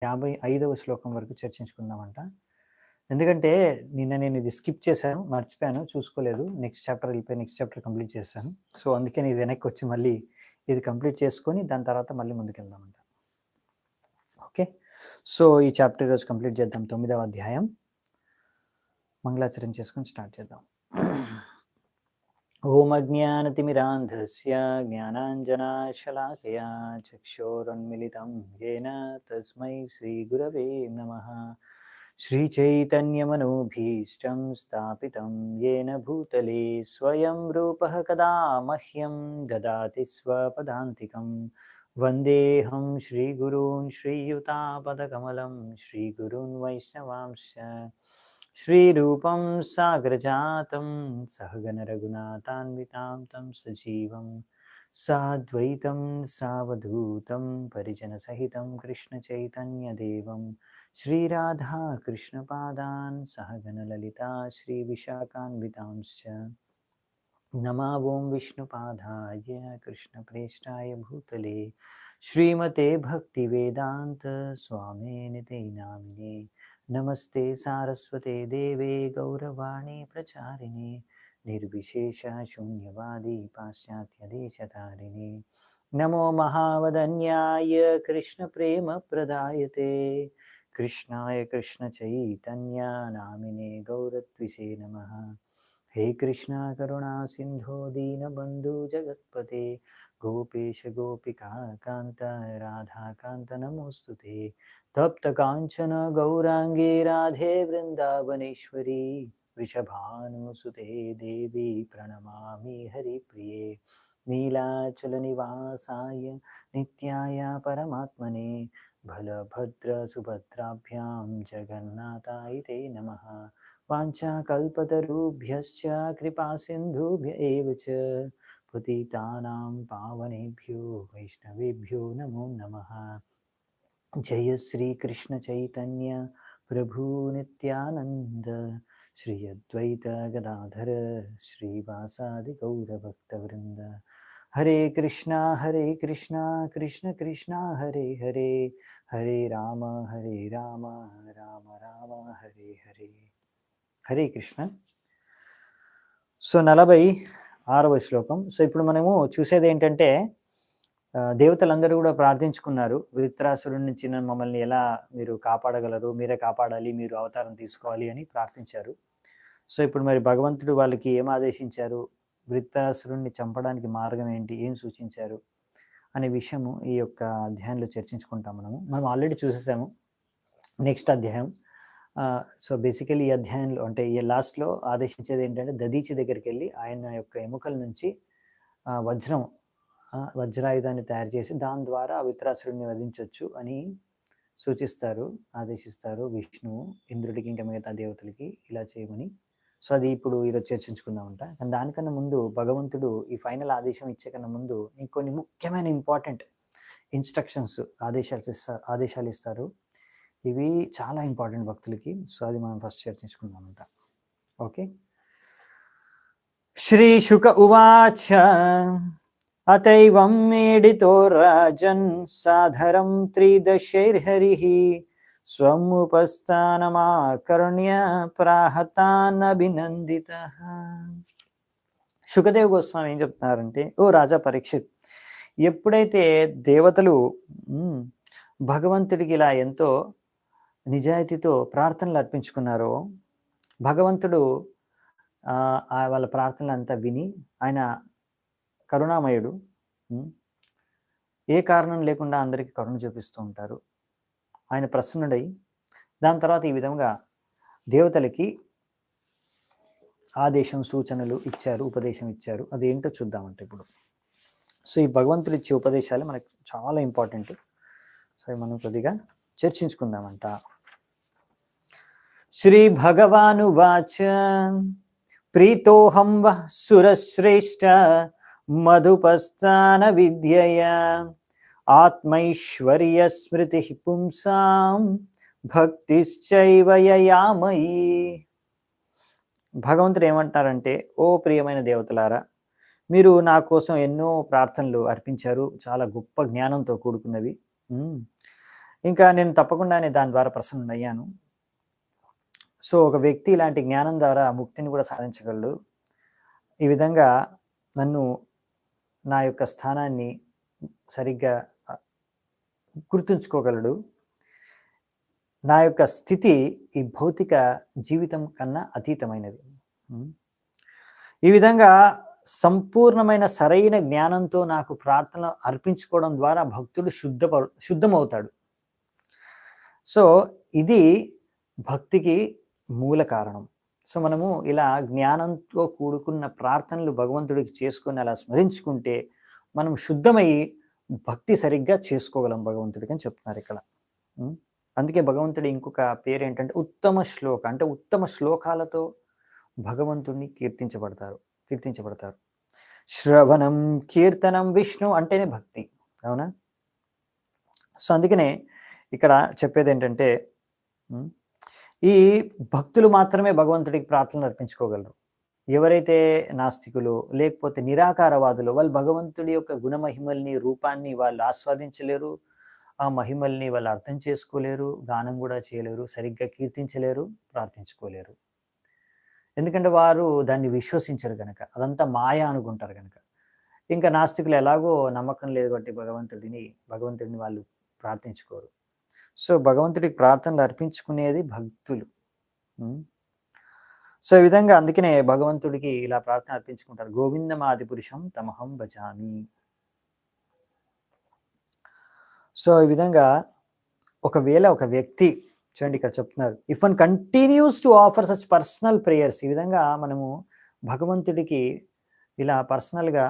55వ శ్లోకం వరకు చర్చించుకుందామంట. ఎందుకంటే నిన్న నేను ఇది స్కిప్ చేశాను, మర్చిపోయాను, చూసుకోలేదు. నెక్స్ట్ చాప్టర్ వెళ్ళిపోయి నెక్స్ట్ చాప్టర్ కంప్లీట్ చేశాను. సో అందుకని ఇది వెనక్కి వచ్చి మళ్ళీ ఇది కంప్లీట్ చేసుకొని దాని తర్వాత మళ్ళీ ముందుకెళ్దామంట. ఓకే, సో ఈ చాప్టర్ ఈరోజు కంప్లీట్ చేద్దాం. 9వ అధ్యాయం మంగళాచరణ చేసుకొని స్టార్ట్ చేద్దాం. ఓం అజ్ఞానతిమిరాంధస్య జ్ఞానాంజనాశలాకయా చక్షోరున్మిళితం యేన తస్మై శ్రీగురవే నమః. శ్రీచైతన్యమనోభీష్టం స్థాపితం యేన భూతలే స్వయం రూపః కదా మహ్యం దదాతి స్వపదాంతికం. వందేహం శ్రీగురూన్ శ్రీయుతాపదకమలం శ్రీగురూన్ వైష్ణవాంశ్చ. శ్రీరూపం సాగ్రజాతం సహగణ రఘునాథాన్వితాం తం సజీవం సాద్వైతం సావధూతం పరిజన సహితం కృష్ణ చైతన్యదేవం శ్రీరాధా కృష్ణపాదాన్ సహగణ లలితా శ్రీ విశాఖాన్వితాంశ్చ. నమా ఓం విష్ణుపాదాయ కృష్ణప్రేష్టాయ భూతలే శ్రీమతే భక్తివేదాంత స్వామినితే నామినే. నమస్తే సారస్వతే దేవే గౌరవాణి ప్రచారిణే నిర్విశేష శూన్యవాది పాశ్చాత్యదేశతారిణే. నమో మహావదన్యాయ కృష్ణ ప్రేమ ప్రదాయతే కృష్ణాయ కృష్ణ చైతన్య నామినే గౌరత్విషే నమః. హే కృష్ణ కరుణా సింధో దీనబంధు జగత్పతే గోపేశ గోపికా కాంత రాధాకాంత నమోస్తుతే. తప్త కాంచన గౌరాంగే రాధే వృందావనేశ్వరి వృషభానుసుతే దేవి ప్రణమామి హరిప్రియే. నీలాచల నివాసాయ నిత్యాయ పరమాత్మనే బలభద్ర సుభద్రాభ్యాం జగన్నాథాయ తే నమః. వాంఛాకల్పతరుభ్యశ్చ కృపాసింధుభ్య ఏవ చ పతితానాం పావనేభ్యో వైష్ణవేభ్యో నమో నమః. జయ శ్రీ కృష్ణ చైతన్య ప్రభు నిత్యానంద శ్రీ అద్వైత గదాధర శ్రీవాసాది గౌరభక్తవృంద. హరే కృష్ణ కృష్ణ కృష్ణ హరే హరే హరే రామ రామ రామ హరే హరే. హరే కృష్ణ. సో 46వ శ్లోకం. సో ఇప్పుడు మనము చూసేది ఏంటంటే దేవతలందరూ కూడా ప్రార్థించుకున్నారు, వృత్రాసురుడి నుంచి మమ్మల్ని ఎలా మీరు కాపాడగలరు, మీరే కాపాడాలి, మీరు అవతారం తీసుకోవాలి అని ప్రార్థించారు. సో ఇప్పుడు మరి భగవంతుడు వాళ్ళకి ఏం ఆదేశించారు, వృత్రాసురుడిని చంపడానికి మార్గం ఏంటి, ఏం సూచించారు అనే విషయము ఈ యొక్క అధ్యాయంలో చర్చించుకుంటాం. మనం ఆల్రెడీ చూసేసాము నెక్స్ట్ అధ్యాయం. సో బేసికలీ ఈ అధ్యాయంలో అంటే ఈ లాస్ట్లో ఆదేశించేది ఏంటంటే దదీచి దగ్గరికి వెళ్ళి ఆయన యొక్క ఎముకల నుంచి వజ్రాయుధాన్ని తయారు చేసి దాని ద్వారా వృత్రాసురుడిని వధించవచ్చు అని సూచిస్తారు, ఆదేశిస్తారు విష్ణువు ఇంద్రుడికి ఇంకా మిగతా దేవతలకి ఇలా చేయమని. సో అది ఇప్పుడు ఈరోజు చర్చించుకుందామంట. కానీ దానికన్నా ముందు భగవంతుడు ఈ ఫైనల్ ఆదేశం ఇచ్చే కన్నా ముందు ఇంకొన్ని ముఖ్యమైన ఇంపార్టెంట్ ఇన్స్ట్రక్షన్స్ ఆదేశాలు ఇస్తారు. ఇవి చాలా ఇంపార్టెంట్ భక్తులకి. సో అది మనం ఫస్ట్ చర్చించుకుందామంట. ఓకే. శ్రీ శుక ఉవాచ అతైవం మేడితో రాజన్ సాధరం త్రిదశైర్హరిః స్వముపస్థానమాకర్ణ్య ప్రాహతానభినందితః. శుకదేవ్ గోస్వామి ఏం చెప్తున్నారంటే, ఓ రాజా పరీక్షిత్, ఎప్పుడైతే దేవతలు భగవంతుడికి ఇలా ఎంతో నిజాయితీతో ప్రార్థనలు అర్పించుకున్నారో భగవంతుడు వాళ్ళ ప్రార్థనలు అంతా విని, ఆయన కరుణామయుడు, ఏ కారణం లేకుండా అందరికీ కరుణ చూపిస్తూ ఉంటారు. ఆయన ప్రసన్నుడై దాని తర్వాత ఈ విధంగా దేవతలకి ఆదేశం సూచనలు ఇచ్చారు, ఉపదేశం ఇచ్చారు. అదేంటో చూద్దామంటే ఇప్పుడు. సో ఈ భగవంతుడు ఇచ్చే ఉపదేశాలు మనకు చాలా ఇంపార్టెంట్. సో మనం కొద్దిగా చర్చించుకుందామంట. శ్రీ భగవానువాచ ప్రీతోహం వః సురశ్రేష్ఠ మధుపస్థాన విద్యయా ఆత్మైశ్వర్య స్మృతి పుంసాం భక్తిశ్చైవ యయామయీ. భగవంతుడు ఏమంటారంటే, ఓ ప్రియమైన దేవతలారా, మీరు నా కోసం ఎన్నో ప్రార్థనలు అర్పించారు, చాలా గొప్ప జ్ఞానంతో కూడుకున్నవి. ఇంకా నేను తప్పకుండానే దాని ద్వారా ప్రసన్నుడయ్యాను. సో, ఒక వ్యక్తి ఇలాంటి జ్ఞానం ద్వారా ముక్తిని కూడా సాధించగలడు. ఈ విధంగా నన్ను నా యొక్క స్థానాన్ని సరిగ్గా గుర్తుంచుకోగలడు. నా యొక్క స్థితి ఈ భౌతిక జీవితం కన్నా అతీతమైనది. హ్మ్. ఈ విధంగా సంపూర్ణమైన సరైన జ్ఞానంతో నాకు ప్రార్థన అర్పించుకోవడం ద్వారా భక్తుడు శుద్ధమవుతాడు. సో, ఇది భక్తికి మూల కారణం. సో, మనము ఇలా జ్ఞానంతో కూడుకున్న ప్రార్థనలు భగవంతుడికి చేసుకొని అలా స్మరించుకుంటే మనం శుద్ధమై భక్తి సరిగ్గా చేసుకోగలం భగవంతుడికి అని చెప్తున్నారు ఇక్కడ. అందుకే భగవంతుడి ఇంకొక పేరేంటంటే ఉత్తమ శ్లోక, అంటే ఉత్తమ శ్లోకాలతో భగవంతుడిని కీర్తించబడతారు. శ్రవణం కీర్తనం విష్ణు అంటేనే భక్తి, అవునా? సో అందుకనే ఇక్కడ చెప్పేది ఏంటంటే ఈ భక్తులు మాత్రమే భగవంతుడికి ప్రార్థనలు అర్పించుకోగలరు. ఎవరైతే నాస్తికులు లేకపోతే నిరాకారవాదులు, వాళ్ళు భగవంతుడి యొక్క గుణమహిమల్ని, రూపాన్ని వాళ్ళు ఆస్వాదించలేరు. ఆ మహిమల్ని వాళ్ళు అర్థం చేసుకోలేరు, గానం కూడా చేయలేరు, సరిగ్గా కీర్తించలేరు, ప్రార్థించుకోలేరు. ఎందుకంటే వారు దాన్ని విశ్వసించరు కనుక, అదంతా మాయ అనుకుంటారు కనుక. ఇంకా నాస్తికులు ఎలాగో నమ్మకం లేదు బట్టి భగవంతుడిని వాళ్ళు ప్రార్థించుకోరు. సో భగవంతుడికి ప్రార్థనలు అర్పించుకునేది భక్తులు. సో ఈ విధంగా అందుకనే భగవంతుడికి ఇలా ప్రార్థన అర్పించుకుంటారు. గోవిందమాది పురుషం తమహం భజామి. సో ఈ విధంగా ఒకవేళ ఒక వ్యక్తి చూడండి ఇక్కడ చెప్తున్నారు, if one continues to offer such personal prayers, ఈ విధంగా మనము భగవంతుడికి ఇలా పర్సనల్గా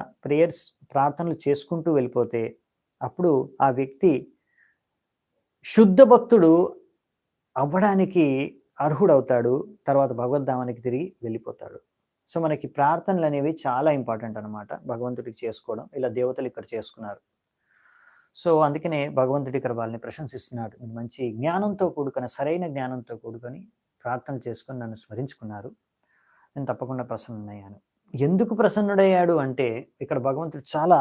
ప్రార్థనలు చేసుకుంటూ వెళ్ళిపోతే అప్పుడు ఆ వ్యక్తి శుద్ధ భక్తుడు అవ్వడానికి అర్హుడవుతాడు. తర్వాత భగవద్ధామానికి తిరిగి వెళ్ళిపోతాడు. సో మనకి ప్రార్థనలు అనేవి చాలా ఇంపార్టెంట్ అనమాట. భగవంతుడికి చేసుకోవడం ఇలా దేవతలు ఇక్కడ చేసుకున్నారు. సో అందుకనే భగవంతుడి ఇక్కడ వాళ్ళని ప్రశంసిస్తున్నాడు. మంచి జ్ఞానంతో కూడుకొని, సరైన జ్ఞానంతో కూడుకొని ప్రార్థనలు చేసుకొని నన్ను స్మరించుకున్నారు, నేను తప్పకుండా ప్రసన్నుడయ్యాను. ఎందుకు ప్రసన్నుడయ్యాడు అంటే ఇక్కడ భగవంతుడు చాలా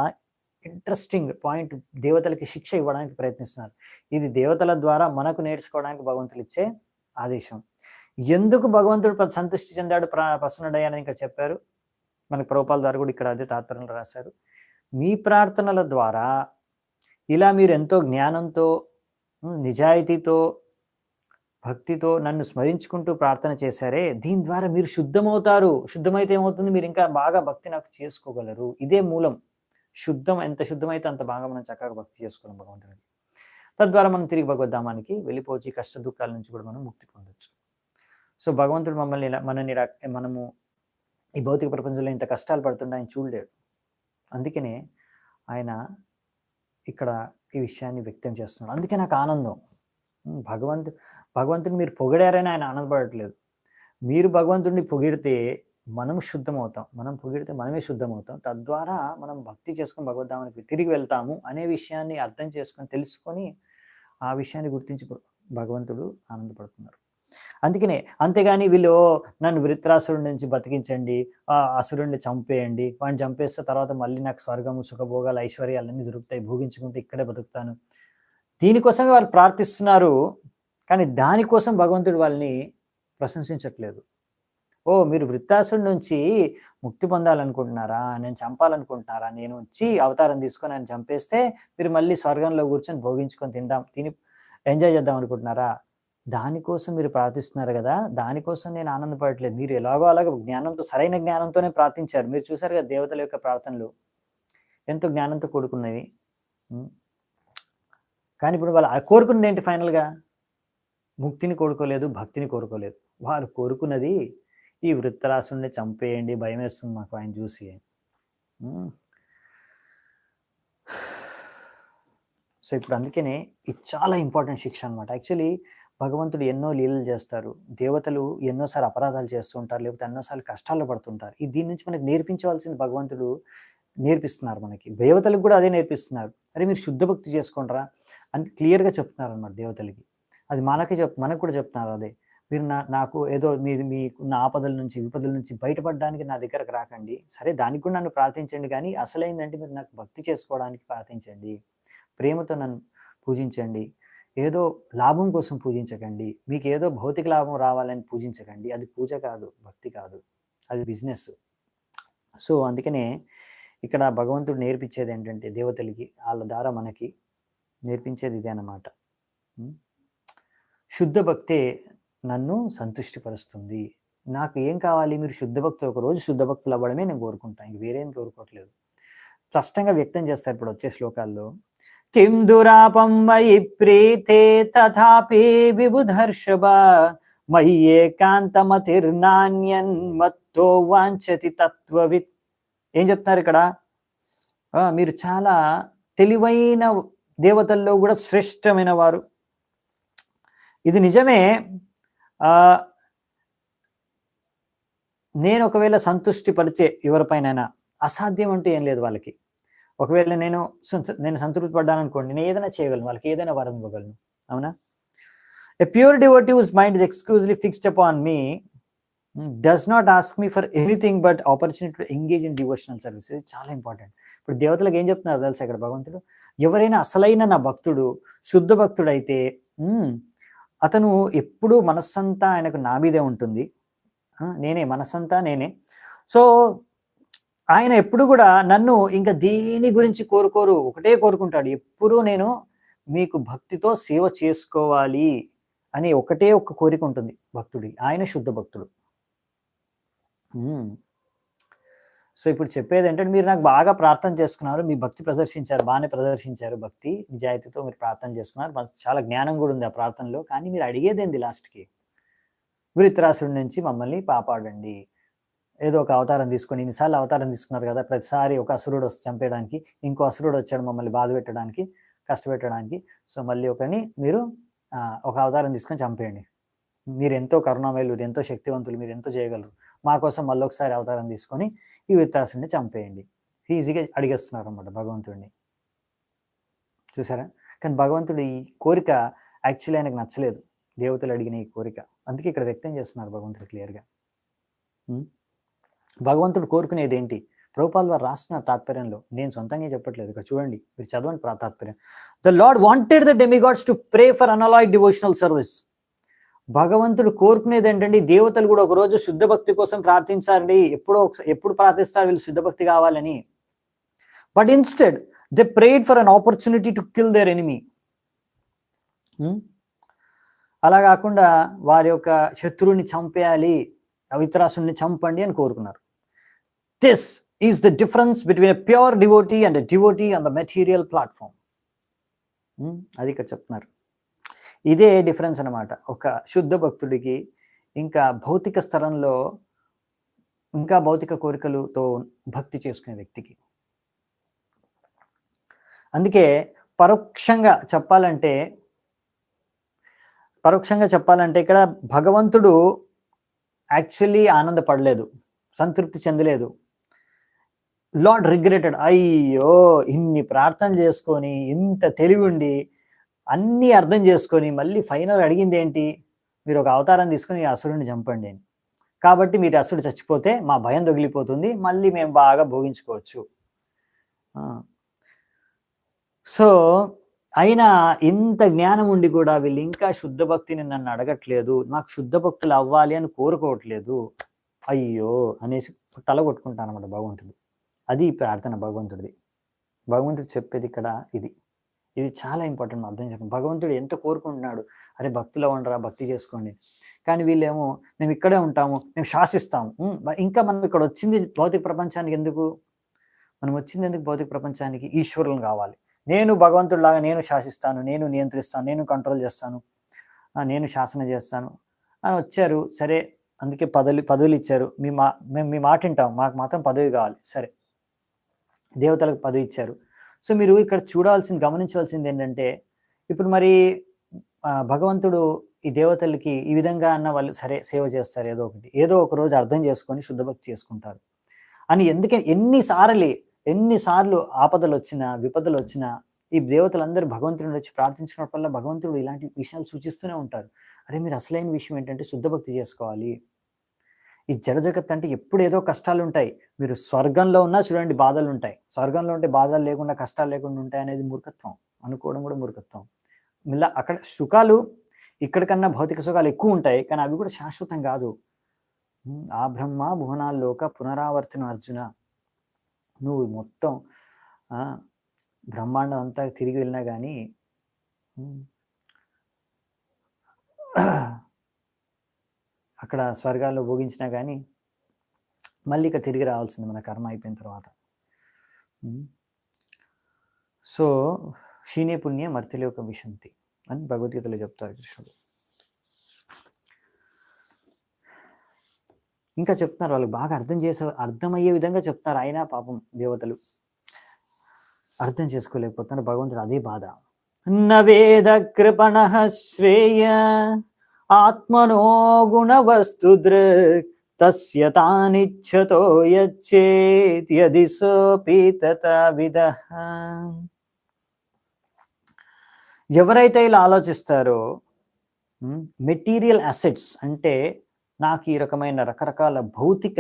ఇంట్రెస్టింగ్ పాయింట్ దేవతలకి శిక్ష ఇవ్వడానికి ప్రయత్నిస్తున్నారు. ఇది దేవతల ద్వారా మనకు నేర్చుకోవడానికి భగవంతుడు ఇచ్చే ఆదేశం. ఎందుకు భగవంతుడు సంతృష్టి చెందాడు, ప్రసన్నుడయ్యాడని ఇక్కడ చెప్పారు. మనకి ప్రభుపాల ద్వారా కూడా ఇక్కడ అదే తాత్పర్యంలో రాశారు. మీ ప్రార్థనల ద్వారా ఇలా మీరు ఎంతో జ్ఞానంతో, నిజాయితీతో, భక్తితో నన్ను స్మరించుకుంటూ ప్రార్థన చేశారే, దీని ద్వారా మీరు శుద్ధమవుతారు. శుద్ధమైతే ఏమవుతుంది, మీరు ఇంకా బాగా భక్తి నాకు చేసుకోగలరు. ఇదే మూలం. ఎంత శుద్ధమైతే అంత బాగా మనం చక్కగా భక్తి చేసుకోవడం భగవంతుడికి. తద్వారా మనం తిరిగి భగవద్ధామానికి వెళ్ళిపోవచ్చు. కష్ట దుఃఖాల నుంచి కూడా మనం ముక్తి పొందొచ్చు. సో భగవంతుడు మనము ఈ భౌతిక ప్రపంచంలో ఇంత కష్టాలు పడుతుంటే ఆయన చూడలేడు. అందుకనే ఆయన ఇక్కడ ఈ విషయాన్ని వ్యక్తం చేస్తున్నాడు. అందుకే నాకు ఆనందం. భగవంతుడిని మీరు పొగిడారని ఆయన ఆనందపడట్లేదు. మీరు భగవంతుడిని పొగిడితే మనం శుద్ధమవుతాం, మనం పొగిడితే మనమే శుద్ధమవుతాం. తద్వారా మనం భక్తి చేసుకొని భగవద్ధామానికి తిరిగి వెళ్తాము అనే విషయాన్ని అర్థం చేసుకొని, తెలుసుకొని ఆ విషయాన్ని గుర్తించి భగవంతుడు ఆనందపడుతున్నారు. అందుకనే, అంతేగాని వీళ్ళు నన్ను వృత్రాసురుడి నుంచి బతికించండి, ఆ అసురుడిని చంపేయండి, వాడిని చంపేస్తే తర్వాత మళ్ళీ నాకు స్వర్గము, సుఖభోగాలు, ఐశ్వర్యాలన్నీ దొరుకుతాయి, భోగించుకుంటే ఇక్కడే బతుకుతాను, దీనికోసమే వాళ్ళు ప్రార్థిస్తున్నారు. కానీ దానికోసం భగవంతుడు వాళ్ళని ప్రశంసించట్లేదు. ఓ మీరు వృత్తాసుడి నుంచి ముక్తి పొందాలనుకుంటున్నారా, నేను చంపాలనుకుంటున్నారా, నేను వచ్చి అవతారం తీసుకొని ఆయన చంపేస్తే మీరు మళ్ళీ స్వర్గంలో కూర్చొని భోగించుకొని తిని ఎంజాయ్ చేద్దాం అనుకుంటున్నారా, దానికోసం మీరు ప్రార్థిస్తున్నారు కదా, దానికోసం నేను ఆనందపడట్లేదు. మీరు ఎలాగో అలాగ జ్ఞానంతో, సరైన జ్ఞానంతోనే ప్రార్థించారు. మీరు చూసారు కదా దేవతల యొక్క ప్రార్థనలు ఎంతో జ్ఞానంతో కూడుకున్నవి. కానీ ఇప్పుడు వాళ్ళు కోరుకున్నది ఏంటి? ఫైనల్గా ముక్తిని కోరుకోలేదు, భక్తిని కోరుకోలేదు. వారు కోరుకున్నది ఈ వృత్తరాసుని చంపేయండి, భయం వేస్తుంది మాకు ఆయన చూసి. సో ఇప్పుడు అందుకనే ఇది చాలా ఇంపార్టెంట్ శిక్ష అనమాట. యాక్చువల్లీ భగవంతుడు ఎన్నో లీలలు చేస్తారు, దేవతలు ఎన్నోసార్లు అపరాధాలు చేస్తూ ఉంటారు, లేకపోతే ఎన్నోసార్లు కష్టాల్లో పడుతుంటారు. దీని నుంచి మనకి నేర్పించవలసింది భగవంతుడు నేర్పిస్తున్నారు. మనకి దేవతలకు కూడా అదే నేర్పిస్తున్నారు. అరే మీరు శుద్ధ భక్తి చేసుకోండిరా అని క్లియర్గా చెప్తున్నారు అన్నమాట దేవతలకి. అది మనకు కూడా చెప్తున్నారు. అదే మీరు నాకు ఏదో మీకున్న ఆపదల నుంచి, విపదల నుంచి బయటపడడానికి నా దగ్గరకు రాకండి. సరే దానికి కూడా నన్ను ప్రార్థించండి, కానీ అసలైందంటే మీరు నాకు భక్తి చేసుకోవడానికి ప్రార్థించండి, ప్రేమతో నన్ను పూజించండి. ఏదో లాభం కోసం పూజించకండి. మీకు ఏదో భౌతిక లాభం రావాలని పూజించకండి. అది పూజ కాదు, భక్తి కాదు. అది బిజినెస్. సో, అందుకనే ఇక్కడ భగవంతుడు నేర్పించేది ఏంటంటే దేవతలకి, ఆళ్ళ ద్వారా మనకి నేర్పించేది ఇదే అన్నమాట. శుద్ధ భక్తే నన్ను సంతుష్టిపరుస్తుంది. నాకు ఏం కావాలి? మీరు శుద్ధ భక్తులు, ఒకరోజు శుద్ధ భక్తులు అవ్వడమే నేను కోరుకుంటాను. ఇంక వేరేం కోరుకోవట్లేదు. స్పష్టంగా వ్యక్తం చేస్తారు ఇప్పుడు వచ్చే శ్లోకాల్లో. కిం దురాపం మయి ప్రీతే తథాపి విబుధర్షభ మయ్యేకాంతమతిర్నాన్యన్ మత్తో వాంఛతి తత్వవిత్. ఏం చెప్తున్నారు ఇక్కడ? మీరు చాలా తెలివైన దేవతల్లో కూడా శ్రేష్టమైన వారు. ఇది నిజమే. నేను ఒకవేళ సంతృష్టి పరిచే ఎవరిపైనైనా, అసాధ్యం అంటూ ఏం లేదు వాళ్ళకి. ఒకవేళ నేను సంతృప్తి పడ్డాను అనుకోండి, నేను ఏదైనా చేయగలను, వాళ్ళకి ఏదైనా వరం ఇవ్వగలను. అవునా? A pure devotee whose mind is exclusively fixed upon me does not ask me for anything but opportunity to engage in devotional service. ఇది చాలా ఇంపార్టెంట్. ఇప్పుడు దేవతలకు ఏం చెప్తున్నారు తెలుసా ఇక్కడ భగవంతుడు? ఎవరైనా అసలైన నా భక్తుడు, శుద్ధ భక్తుడైతే అతను ఎప్పుడూ మనస్సంతా ఆయనకు నా మీదే ఉంటుంది. నేనే మనస్సంతా నేనే. సో ఆయన ఎప్పుడు కూడా నన్ను ఇంకా దేని గురించి కోరుకోరు, ఒకటే కోరుకుంటాడు. ఎప్పుడూ నేను మీకు భక్తితో సేవ చేసుకోవాలి అని ఒకటే ఒక్క కోరిక ఉంటుంది భక్తుడి. ఆయన శుద్ధ భక్తుడు. సో ఇప్పుడు చెప్పేది ఏంటంటే, మీరు నాకు బాగా ప్రార్థన చేసుకున్నారు, మీ భక్తి ప్రదర్శించారు, బాగానే ప్రదర్శించారు, భక్తి నిజాయితీతో మీరు ప్రార్థన చేసుకున్నారు, చాలా జ్ఞానం కూడా ఉంది ఆ ప్రార్థనలో. కానీ మీరు అడిగేది ఏంది లాస్ట్కి? వృత్రాసుడి నుంచి మమ్మల్ని కాపాడండి. ఏదో ఒక అవతారం తీసుకొని, ఇన్నిసార్లు అవతారం తీసుకున్నారు కదా, ప్రతిసారి ఒక అసురుడు వచ్చి చంపేయడానికి, ఇంకో అసురుడు వచ్చాడు మమ్మల్ని బాధ పెట్టడానికి, కష్టపెట్టడానికి. సో మళ్ళీ ఒకరిని మీరు ఒక అవతారం తీసుకొని చంపేయండి. మీరు ఎంతో కరుణామయులు, మీరు ఎంతో శక్తివంతులు, మీరు ఎంతో చేయగలరు, మా కోసం మళ్ళీ ఒకసారి అవతారం తీసుకొని ఈ వృత్రాసుడిని చంపేయండి. ఈజీగా అడిగేస్తున్నారు అన్నమాట భగవంతుడిని. చూసారా? కానీ భగవంతుడు ఈ కోరిక యాక్చువల్లీ ఆయనకు నచ్చలేదు, దేవతలు అడిగిన ఈ కోరిక. అందుకే ఇక్కడ వ్యక్తం చేస్తున్నారు భగవంతుడు క్లియర్గా. భగవంతుడు కోరుకునేది ఏంటి? ప్రభుపాల్ వారు రాస్తున్నారు తాత్పర్యంలో, నేను సొంతంగా చెప్పట్లేదు. ఇక్కడ చూడండి, మీరు చదవండి తాత్పర్యం. The lord wanted the demigods to pray for unalloyed devotional service. భగవంతుడు కోరుకునేది ఏంటండి? దేవతలు కూడా ఒకరోజు శుద్ధ భక్తి కోసం ప్రార్థించాలండి. ఎప్పుడు ప్రార్థిస్తారు వీళ్ళు శుద్ధ భక్తి కావాలని? But instead they prayed for an opportunity to kill their enemy. అలా కాకుండా వారి యొక్క శత్రువుని చంపేయాలి, అవిత్రాసుని చంపండి అని కోరుకున్నారు. This is the difference between a pure devotee and a devotee on the material platform. అది ఇక్కడ చెప్తున్నారు. ఇదే డిఫరెన్స్ అనమాట ఒక శుద్ధ భక్తుడికి, ఇంకా భౌతిక స్థలంలో ఇంకా భౌతిక కోరికలతో భక్తి చేసుకునే వ్యక్తికి. అందుకే పరోక్షంగా చెప్పాలంటే ఇక్కడ భగవంతుడు యాక్చువల్లీ ఆనందపడలేదు, సంతృప్తి చెందలేదు. Lord regretted. అయ్యో, ఇన్ని ప్రార్థన చేసుకొని, ఇంత తెలివి ఉండి, అన్నీ అర్థం చేసుకొని, మళ్ళీ ఫైనల్ అడిగింది ఏంటి? మీరు ఒక అవతారం తీసుకొని అసురుడిని చంపండి అని. కాబట్టి మీరు అసురుడు చచ్చిపోతే మా భయం తగిలిపోతుంది, మళ్ళీ మేము బాగా భోగించుకోవచ్చు. సో అయినా ఇంత జ్ఞానం ఉండి కూడా వీళ్ళు ఇంకా శుద్ధ భక్తిని నన్ను అడగట్లేదు, నాకు శుద్ధ భక్తులు అవ్వాలి అని కోరుకోవట్లేదు, అయ్యో అనేసి తల కొట్టుకుంటాను అన్నమాట భగవంతుడు. అది ప్రార్థన భగవంతుడిది. భగవంతుడు చెప్పేది ఇక్కడ ఇది చాలా ఇంపార్టెంట్ అర్థం చేసుకోండి. భగవంతుడు ఎంత కోరుకుంటున్నాడు, అరే భక్తులు ఉండరా, భక్తి చేసుకోండి. కానీ వీళ్ళేమో మేము ఇక్కడే ఉంటాము, మేము శాసిస్తాము. ఇంకా మనం ఇక్కడ వచ్చింది భౌతిక ప్రపంచానికి ఎందుకు? మనం వచ్చింది ఎందుకు భౌతిక ప్రపంచానికి? ఈశ్వరులను కావాలి. నేను భగవంతుడిలాగా నేను శాసిస్తాను, నేను నియంత్రిస్తాను, నేను కంట్రోల్ చేస్తాను, నేను శాసన చేస్తాను అని వచ్చారు. సరే, అందుకే పదవులు ఇచ్చారు. మేము మీ మాట వింటాం, మాకు మాత్రం పదవి కావాలి. సరే, దేవతలకు పదవి ఇచ్చారు. సో మీరు ఇక్కడ గమనించవలసింది ఏంటంటే, ఇప్పుడు మరి భగవంతుడు ఈ దేవతలకి ఈ విధంగా అన్న వాళ్ళు సరే సేవ చేస్తారు, ఏదో ఒక రోజు అర్థం చేసుకొని శుద్ధ భక్తి చేసుకుంటారు అని. ఎందుకని ఎన్నిసార్లు ఆపదలు వచ్చినా, విపదలు వచ్చినా, ఈ దేవతలందరూ భగవంతుడిని వచ్చి ప్రార్థించినప్పటి వల్ల భగవంతుడు ఇలాంటి విషయాలు సూచిస్తూనే ఉంటారు. అరే మీరు అసలైన విషయం ఏంటంటే శుద్ధ భక్తి చేసుకోవాలి. ఈ జడ జగత్ అంటే ఎప్పుడు ఏదో కష్టాలు ఉంటాయి. మీరు స్వర్గంలో ఉన్నా చూడండి బాధలు ఉంటాయి. స్వర్గంలో ఉంటే బాధలు లేకుండా, కష్టాలు లేకుండా ఉంటాయి అనేది మూర్ఖత్వం. అనుకోవడం కూడా మూర్ఖత్వం. అక్కడ సుఖాలు ఇక్కడ కన్నా భౌతిక సుఖాలు ఎక్కువ ఉంటాయి, కానీ అవి కూడా శాశ్వతం కాదు. ఆ బ్రహ్మ భువనాల్లోక పునరావర్తన అర్జున. నువ్వు మొత్తం బ్రహ్మాండం అంతా తిరిగి వెళ్ళినా కానీ అక్కడ స్వర్గాల్లో భోగించినా కానీ మళ్ళీ ఇక్కడ తిరిగి రావాల్సింది మన కర్మ అయిపోయిన తర్వాత. సో క్షీణే పుణ్య మర్తిలోక విశంతి అని భగవద్గీతలో చెప్తారు కృష్ణుడు. ఇంకా చెప్తున్నారు, వాళ్ళకి బాగా అర్థమయ్యే విధంగా చెప్తారు. అయినా పాపం దేవతలు అర్థం చేసుకోలేకపోతున్నారు. భగవంతుడు అదే బాధ. నవేద కృపణ శ్రేయ ఆత్మనో గుణవస్తు దృక్ తస్య తానిచ్చతో యచ్చేత్ యది సోపి తథావిదః. ఎవరైతే ఇలా ఆలోచిస్తారో, మెటీరియల్ అసెట్స్ అంటే నాకు ఈ రకమైన రకరకాల భౌతిక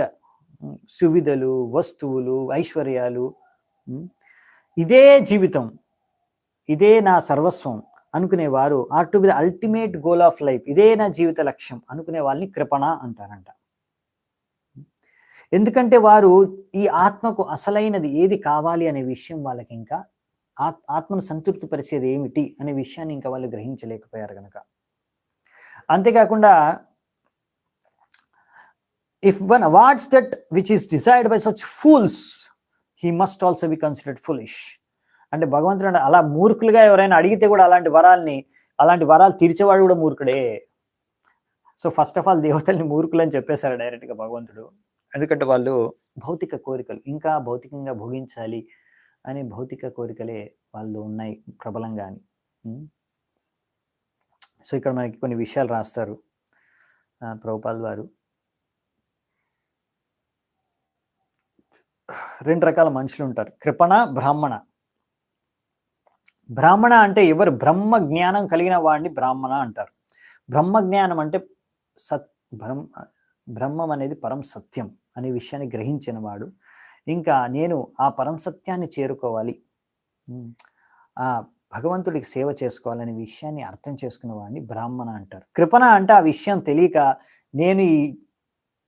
సువిధలు, వస్తువులు, ఐశ్వర్యాలు, ఇదే జీవితం, ఇదే నా సర్వస్వం అనుకునేవారు, or to be the ultimate goal of life, ఇదే నా జీవిత లక్ష్యం అనుకునే వాళ్ళని కృపణ అంటారంట. ఎందుకంటే వారు ఈ ఆత్మకు అసలైనది ఏది కావాలి అనే విషయం వాళ్ళకి, ఇంకా ఆత్మను సంతృప్తి పరిచేది ఏమిటి అనే విషయాన్ని ఇంకా వాళ్ళు గ్రహించలేకపోయారు కనుక. అంతేకాకుండా if one awards that which is desired by such fools he must also be considered foolish. అంటే భగవంతుడు అలా మూర్ఖులుగా ఎవరైనా అడిగితే కూడా అలాంటి వరాలు తీర్చేవాడు కూడా మూర్ఖుడే. సో ఫస్ట్ ఆఫ్ ఆల్ దేవతల్ని మూర్ఖులు అని చెప్పేశారు డైరెక్ట్గా భగవంతుడు. ఎందుకంటే వాళ్ళు భౌతిక కోరికలు, ఇంకా భౌతికంగా భోగించాలి అనే భౌతిక కోరికలే వాళ్ళు ఉన్నాయి ప్రబలంగా అని. సో ఇక్కడ మనకి కొన్ని విషయాలు రాస్తారు ప్రభుపాల్ వారు. 2 రకాల మనుషులు ఉంటారు, కృపణ, బ్రాహ్మణ. బ్రాహ్మణ అంటే ఎవరు బ్రహ్మ జ్ఞానం కలిగిన వాడిని బ్రాహ్మణ అంటారు. బ్రహ్మ జ్ఞానం అంటే బ్రహ్మం అనేది పరం సత్యం అనే విషయాన్ని గ్రహించిన వాడు, ఇంకా నేను ఆ పరం సత్యాన్ని చేరుకోవాలి, ఆ భగవంతుడికి సేవ చేసుకోవాలనే విషయాన్ని అర్థం చేసుకున్న వాడిని బ్రాహ్మణ అంటారు. కృపణ అంటే ఆ విషయం తెలియక నేను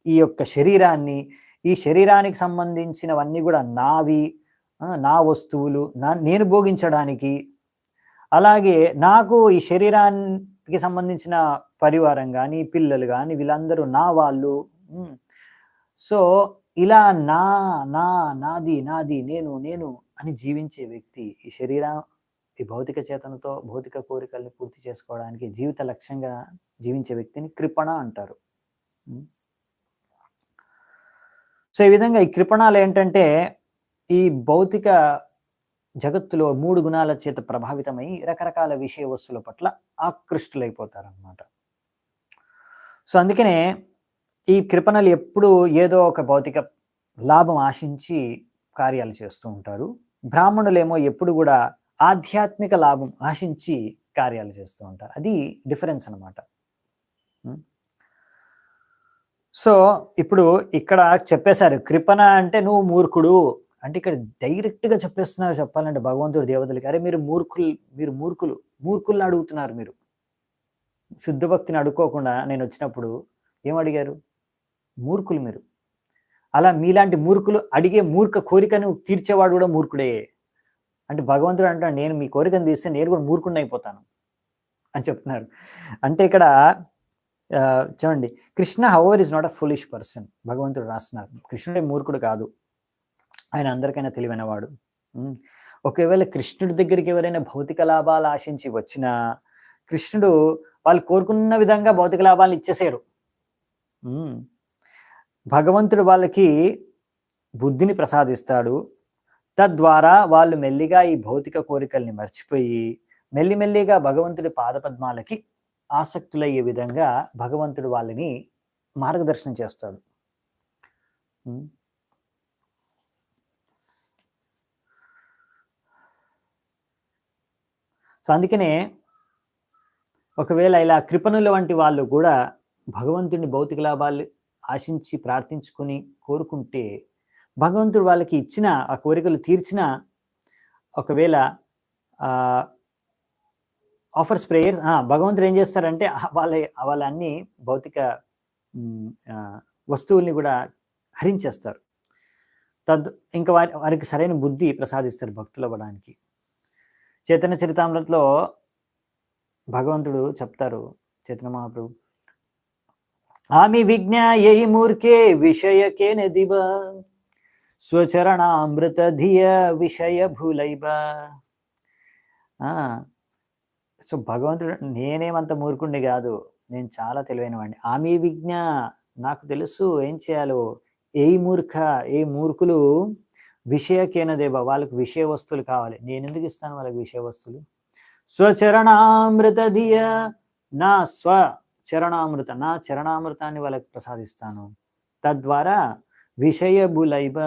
ఈ యొక్క శరీరాన్ని, ఈ శరీరానికి సంబంధించినవన్నీ కూడా నావి, నా వస్తువులు, నేను భోగించడానికి, అలాగే నాకు ఈ శరీరానికి సంబంధించిన పరివారం కానీ పిల్లలు కానీ వీళ్ళందరూ నా వాళ్ళు. సో ఇలా నాది నేను అని జీవించే వ్యక్తి ఈ భౌతిక చేతనతో భౌతిక కోరికల్ని పూర్తి చేసుకోవడానికి జీవిత లక్ష్యంగా జీవించే వ్యక్తిని కృపణ అంటారు. సో ఈ విధంగా ఈ కృపణాలు ఏంటంటే ఈ భౌతిక జగత్తులో 3 గుణాల చేత ప్రభావితమై రకరకాల విషయ వస్తువుల పట్ల ఆకృష్టులైపోతారన్నమాట. సో అందుకనే ఈ కృపణలు ఎప్పుడు ఏదో ఒక భౌతిక లాభం ఆశించి కార్యాలు చేస్తూ ఉంటారు. బ్రాహ్మణులేమో ఎప్పుడు కూడా ఆధ్యాత్మిక లాభం ఆశించి కార్యాలు చేస్తూ ఉంటారు. అది డిఫరెన్స్ అన్నమాట. సో ఇప్పుడు ఇక్కడ చెప్పేశారు, కృపణ అంటే నువ్వు మూర్ఖుడు అంటే ఇక్కడ డైరెక్ట్గా చెప్పేస్తున్నారు. చెప్పాలంటే భగవంతుడు దేవతలకి, అరే మీరు మూర్ఖుల్ని అడుగుతున్నారు. మీరు శుద్ధ భక్తిని అడుక్కోకుండా నేను వచ్చినప్పుడు ఏమడిగారు? మూర్ఖులు మీరు. అలా మీలాంటి మూర్ఖులు అడిగే మూర్ఖ కోరికను తీర్చేవాడు కూడా మూర్ఖుడే. అంటే భగవంతుడు అంటాడు, నేను మీ కోరికను తీస్తే నేను కూడా మూర్ఖుడిని అయిపోతాను అని చెప్తున్నారు. అంటే ఇక్కడ చూడండి, Krishna however is not a foolish person. భగవంతుడు రాస్తున్నారు, కృష్ణుడే మూర్ఖుడు కాదు, ఆయన అందరికైనా తెలివైనవాడు. ఒకవేళ కృష్ణుడి దగ్గరికి ఎవరైనా భౌతిక లాభాలు ఆశించి వచ్చినా కృష్ణుడు వాళ్ళు కోరుకున్న విధంగా భౌతిక లాభాలను ఇచ్చేసారు. భగవంతుడు వాళ్ళకి బుద్ధిని ప్రసాదిస్తాడు. తద్వారా వాళ్ళు మెల్లిగా ఈ భౌతిక కోరికల్ని మర్చిపోయి మెల్లిమెల్లిగా భగవంతుడి పాదపద్మాలకి ఆసక్తులయ్యే విధంగా భగవంతుడు వాళ్ళని మార్గదర్శనం చేస్తాడు. సో అందుకనే ఒకవేళ ఇలా కృపణుల వంటి వాళ్ళు కూడా భగవంతుడిని భౌతిక లాభాలు ఆశించి ప్రార్థించుకొని కోరుకుంటే భగవంతుడు వాళ్ళకి ఇచ్చిన ఆ కోరికలు తీర్చిన ఒకవేళ ఆఫర్స్ ప్రేయర్స్. భగవంతుడు ఏం చేస్తారంటే వాళ్ళ అన్ని భౌతిక వస్తువుల్ని కూడా హరించేస్తారు. తద్ ఇంకా వారికి సరైన బుద్ధి ప్రసాదిస్తారు భక్తులవ్వడానికి. చైతన్య చరితామృతలో భగవంతుడు చెప్తారు, చైతన్య మహాప్రభు, ఆమి విజ్ఞాయై మూర్ఖే విషయకే నదిబ స్వచరణామృత ధియ విషయ భూలైబ. సో భగవంతుడు, నేనేమంత మూర్ఖుణ్ణి కాదు, నేను చాలా తెలివైన వాడిని. ఆమె విజ్ఞ, నాకు తెలుసు ఏం చేయాలో. ఏ మూర్ఖులు విషయకేన దేవ, వాళ్ళకి విషయ వస్తువులు కావాలి. నేను ఎందుకు ఇస్తాను వాళ్ళకి విషయ వస్తువులు? స్వచరణామృత ధియ, నా చరణామృతాన్ని వాళ్ళకి ప్రసాదిస్తాను. తద్వారా విషయ బులైబ,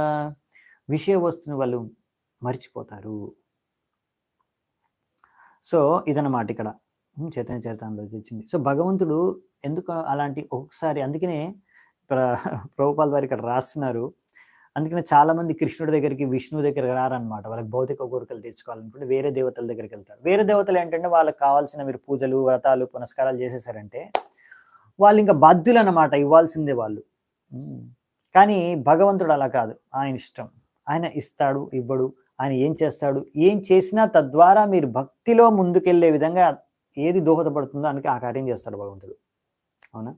విషయ వస్తువుని వాళ్ళు మర్చిపోతారు. సో ఇదన్నమాట ఇక్కడ చైతన్య చరితామృతంలో తెచ్చింది. సో భగవంతుడు ఎందుకు అలాంటి ఒక్కొక్కసారి, అందుకనే ప్రభుపాల్ వారు ఇక్కడ రాస్తున్నారు, అందుకనే చాలా మంది కృష్ణుడి దగ్గరికి, విష్ణువు దగ్గరికి రారనమాట. వాళ్ళకి భౌతిక కోరికలు తీర్చుకోవాలనుకుంటే వేరే దేవతల దగ్గరికి వెళ్తారు. వేరే దేవతలు ఏంటంటే వాళ్ళకి కావాల్సిన మీరు పూజలు, వ్రతాలు, పునస్కారాలు చేసేసారంటే వాళ్ళు ఇంకా బాధ్యులు అన్నమాట, ఇవ్వాల్సిందే వాళ్ళు. కానీ భగవంతుడు అలా కాదు, ఆయన ఇష్టం. ఆయన ఇస్తాడు, ఇవ్వడు. ఆయన ఏం చేస్తాడు, ఏం చేసినా తద్వారా మీరు భక్తిలో ముందుకెళ్లే విధంగా ఏది దోహదపడుతుందో అందుకే ఆ కార్యం చేస్తాడు భగవంతుడు. అవునా?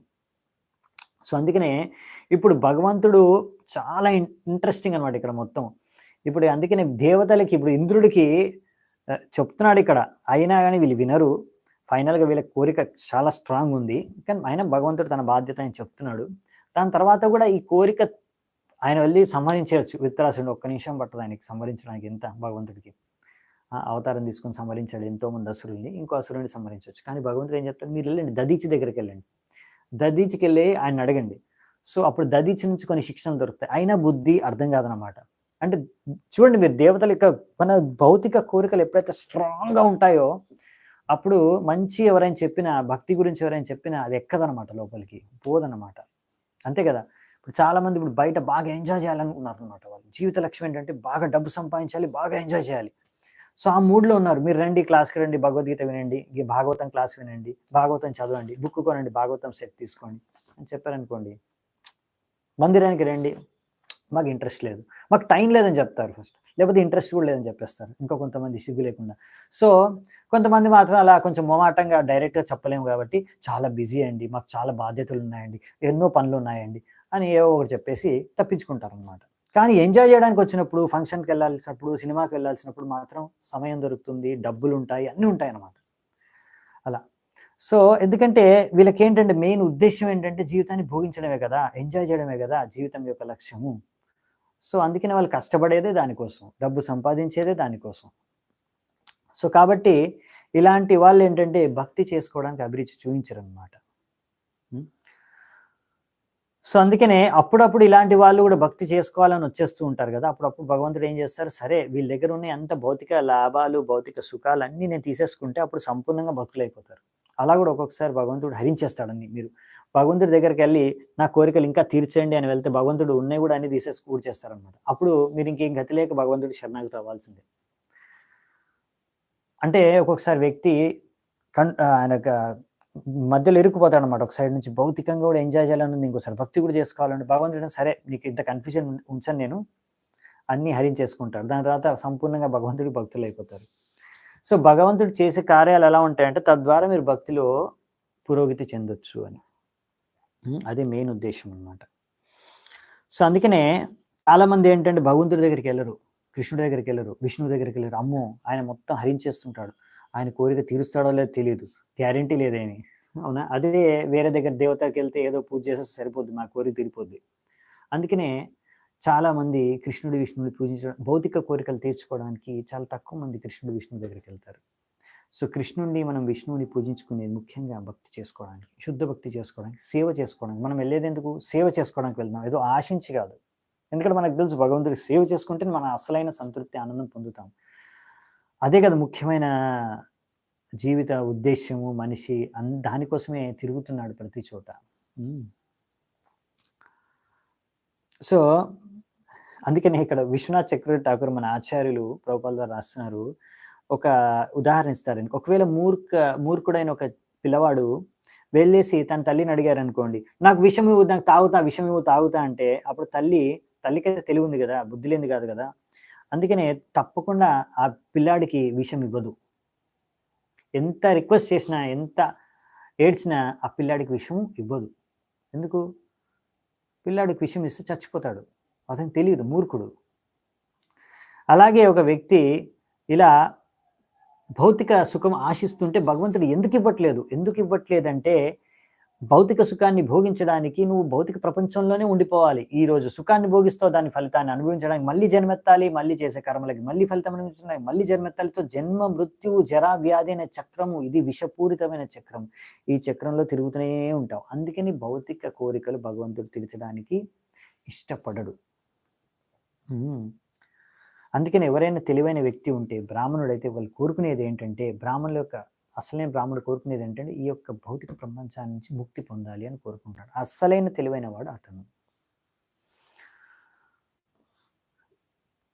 సో అందుకనే ఇప్పుడు భగవంతుడు చాలా ఇంట్రెస్టింగ్ అనమాట ఇక్కడ మొత్తం. ఇప్పుడు అందుకనే దేవతలకి, ఇప్పుడు ఇంద్రుడికి చెప్తున్నాడు ఇక్కడ, అయినా కానీ వీళ్ళు వినరు. ఫైనల్గా వీళ్ళ కోరిక చాలా స్ట్రాంగ్ ఉంది, కానీ ఆయన భగవంతుడు తన బాధ్యత అని చెప్తున్నాడు. దాని తర్వాత కూడా ఈ కోరిక ఆయన వెళ్ళి సంహరించవచ్చు. విత్తరాసుడు ఒక్క నిమిషం పట్టదు ఆయనకి సంహరించడానికి. ఎంత భగవంతుడికి అవతారం తీసుకొని సంహరించాడు ఎంతో మంది అసురుల్ని, ఇంకో అసురుని సంహరించవచ్చు. కానీ భగవంతుడు ఏం చెప్తాడు, మీరు వెళ్ళండి దదీచి దగ్గరికి వెళ్ళండి, దదీచికి వెళ్ళి ఆయన అడగండి. సో అప్పుడు దదీచి నుంచి కొన్ని శిక్షణలు దొరుకుతాయి. అయినా బుద్ధి అర్థం కాదనమాట. అంటే చూడండి, మీరు దేవతల యొక్క మన భౌతిక కోరికలు ఎప్పుడైతే స్ట్రాంగ్గా ఉంటాయో అప్పుడు మంచి ఎవరైనా చెప్పినా, భక్తి గురించి ఎవరైనా చెప్పినా అది ఎక్కదనమాట, లోపలికి పోదనమాట. అంతే కదా. ఇప్పుడు చాలా మంది ఇప్పుడు బయట బాగా ఎంజాయ్ చేయాలనుకున్నారు అనమాట. వాళ్ళు జీవిత లక్ష్యం ఏంటంటే బాగా డబ్బు సంపాదించాలి, బాగా ఎంజాయ్ చేయాలి. సో ఆ మూడ్లో ఉన్నారు. మీరు రండి, క్లాస్కి రండి, భగవద్గీత వినండి, భాగవతం క్లాస్ వినండి, భాగవతం చదవండి, బుక్ కొనండి, భాగవతం సెట్ తీసుకోండి అని చెప్పారనుకోండి, మందిరానికి రండి, మాకు ఇంట్రెస్ట్ లేదు, మాకు టైం లేదని చెప్తారు ఫస్ట్, లేకపోతే ఇంట్రెస్ట్ కూడా లేదని చెప్పేస్తారు. ఇంకా కొంతమంది సిగ్గు లేకుండా. సో కొంతమంది మాత్రం అలా కొంచెం మొమాటంగా డైరెక్ట్గా చెప్పలేము కాబట్టి, చాలా బిజీ అండి, మాకు చాలా బాధ్యతలు ఉన్నాయండి, ఎన్నో పనులు ఉన్నాయండి అని ఏవో ఒకటి చెప్పేసి తప్పించుకుంటారు అనమాట. కానీ ఎంజాయ్ చేయడానికి వచ్చినప్పుడు, ఫంక్షన్కి వెళ్ళాల్సినప్పుడు, సినిమాకి వెళ్ళాల్సినప్పుడు మాత్రం సమయం దొరుకుతుంది, డబ్బులు ఉంటాయి, అన్నీ ఉంటాయి అన్నమాట. అలా. సో ఎందుకంటే వీళ్ళకి ఏంటంటే మెయిన్ ఉద్దేశం ఏంటంటే జీవితాన్ని భోగించడమే కదా, ఎంజాయ్ చేయడమే కదా జీవితం యొక్క లక్ష్యము. సో అందుకనే వాళ్ళు కష్టపడేదే దానికోసం, డబ్బు సంపాదించేదే దానికోసం. సో కాబట్టి ఇలాంటి వాళ్ళు ఏంటంటే భక్తి చేసుకోవడానికి అభిరుచి చూపించరు అనమాట. సో అందుకనే అప్పుడప్పుడు ఇలాంటి వాళ్ళు కూడా భక్తి చేసుకోవాలని వచ్చేస్తూ ఉంటారు కదా. అప్పుడప్పుడు భగవంతుడు ఏం చేస్తారు, సరే వీళ్ళ దగ్గర ఉన్న అంత భౌతిక లాభాలు, భౌతిక సుఖాలు అన్నీ నేను తీసేసుకుంటే అప్పుడు సంపూర్ణంగా భక్తులైపోతారు. అలా కూడా ఒక్కొక్కసారి భగవంతుడు హరించేస్తాడని. మీరు భగవంతుడి దగ్గరికి వెళ్ళి నా కోరికలు ఇంకా తీర్చేయండి అని వెళ్తే భగవంతుడు ఉన్నాయి కూడా అన్ని తీసేసి కూర్చేస్తారనమాట. అప్పుడు మీరు ఇంకేం గతి లేక భగవంతుడి శరణాగతి అవ్వాల్సిందే. అంటే ఒక్కొక్కసారి వ్యక్తి ఆయన మధ్యలో ఇరుక్కుపోతాడు అనమాట. ఒక సైడ్ నుంచి భౌతికంగా కూడా ఎంజాయ్ చేయాలని, ఇంకోసారి భక్తి కూడా చేసుకోవాలంటే భగవంతుడు సరే నీకు ఇంత కన్ఫ్యూజన్ ఉంచాను నేను, అన్ని హరించేసుకుంటాడు. దాని తర్వాత సంపూర్ణంగా భగవంతుడికి భక్తులు అయిపోతారు. సో భగవంతుడు చేసే కార్యాలు ఎలా ఉంటాయంటే తద్వారా మీరు భక్తిలో పురోగతి చెందొచ్చు అని, అదే మెయిన్ ఉద్దేశం అనమాట. సో అందుకనే చాలా మంది ఏంటంటే భగవంతుడి దగ్గరికి వెళ్ళరు, కృష్ణుడి దగ్గరికి వెళ్ళరు, విష్ణువు దగ్గరికి వెళ్ళరు. అమ్మో ఆయన మొత్తం హరించేస్తుంటాడు, ఆయన కోరిక తీరుస్తాడో లేదో తెలియదు, గ్యారంటీ లేదేమి. అవునా? అదే వేరే దగ్గర దేవతకి వెళ్తే ఏదో పూజ చేస్తే సరిపోద్ది, మా కోరిక తీరిపోద్ది. అందుకనే చాలా మంది కృష్ణుడి, విష్ణువుని పూజించడం, భౌతిక కోరికలు తీర్చుకోవడానికి చాలా తక్కువ మంది కృష్ణుడు, విష్ణువు దగ్గరికి వెళ్తారు. సో కృష్ణుడిని మనం, విష్ణువుని పూజించుకునేది ముఖ్యంగా భక్తి చేసుకోవడానికి, శుద్ధ భక్తి చేసుకోవడానికి, సేవ చేసుకోవడానికి. మనం వెళ్ళేది ఎందుకు? సేవ చేసుకోవడానికి వెళ్తున్నాం, ఏదో ఆశించి కాదు. ఎందుకంటే మనకు తెలుసు భగవంతుడికి సేవ చేసుకుంటే మన అసలైన సంతృప్తి, ఆనందం పొందుతాం. అదే కదా ముఖ్యమైన జీవిత ఉద్దేశ్యము. మనిషి దానికోసమే తిరుగుతున్నాడు ప్రతి చోట. సో అందుకనే ఇక్కడ విశ్వనాథ్ చక్రవర్తి ఠాకూర్ మన ఆచార్యులు ప్రభుపాల్ గారు రాస్తున్నారు, ఒక ఉదాహరణ ఇస్తారండి. ఒకవేళ మూర్ఖుడైన ఒక పిల్లవాడు వెళ్ళేసి తన తల్లిని అడిగారనుకోండి, "నాకు విషం ఇవ్వు, నాకు తాగుతా, విషం ఇవ్వు తాగుతా" అంటే అప్పుడు తల్లికైతే తెలివి ఉంది గదా! బుద్ధి లేనిది గాదు గదా! అందుకనే తప్పకుండా ఆ పిల్లాడికి విషం ఇవ్వదు. ఎంత రిక్వెస్ట్ చేసినా, ఎంత ఏడ్చినా ఆ పిల్లాడికి విషం ఇవ్వదు. ఎందుకు? పిల్లాడికి విషం ఇస్తే చచ్చిపోతాడు. అతనికి తెలీదు, మూర్ఖుడు. అలాగే ఒక వ్యక్తి ఇలా భౌతిక సుఖం ఆశిస్తుంటే భగవంతుడు ఎందుకు ఇవ్వట్లేదంటే, భౌతిక సుఖాన్ని భోగించడానికి నువ్వు భౌతిక ప్రపంచంలోనే ఉండిపోవాలి. ఈరోజు సుఖాన్ని భోగిస్తావు, దాని ఫలితాన్ని అనుభవించడానికి మళ్ళీ జన్మెత్తాలి, మళ్ళీ చేసే కర్మలకి మళ్ళీ ఫలితం అనుభవించడానికి మళ్ళీ జన్మెత్తాలితో జన్మ, మృత్యువు, జరా, వ్యాధి అనే చక్రము, ఇది విషపూరితమైన చక్రం. ఈ చక్రంలో తిరుగుతూనే ఉంటావు. అందుకని భౌతిక కోరికలు భగవంతుడు తీర్చడానికి ఇష్టపడడు. అందుకని ఎవరైనా తెలివైన వ్యక్తి ఉంటే, బ్రాహ్మణుడైతే వాళ్ళు కోరుకునేది ఏంటంటే, బ్రాహ్మణుల యొక్క అసలైన బ్రాహ్మణుడు కోరుకునేది ఏంటంటే, ఈ యొక్క భౌతిక ప్రపంచాన్ని నుంచి ముక్తి పొందాలి అని కోరుకుంటాడు. అస్సలైన తెలివైన వాడు అతను.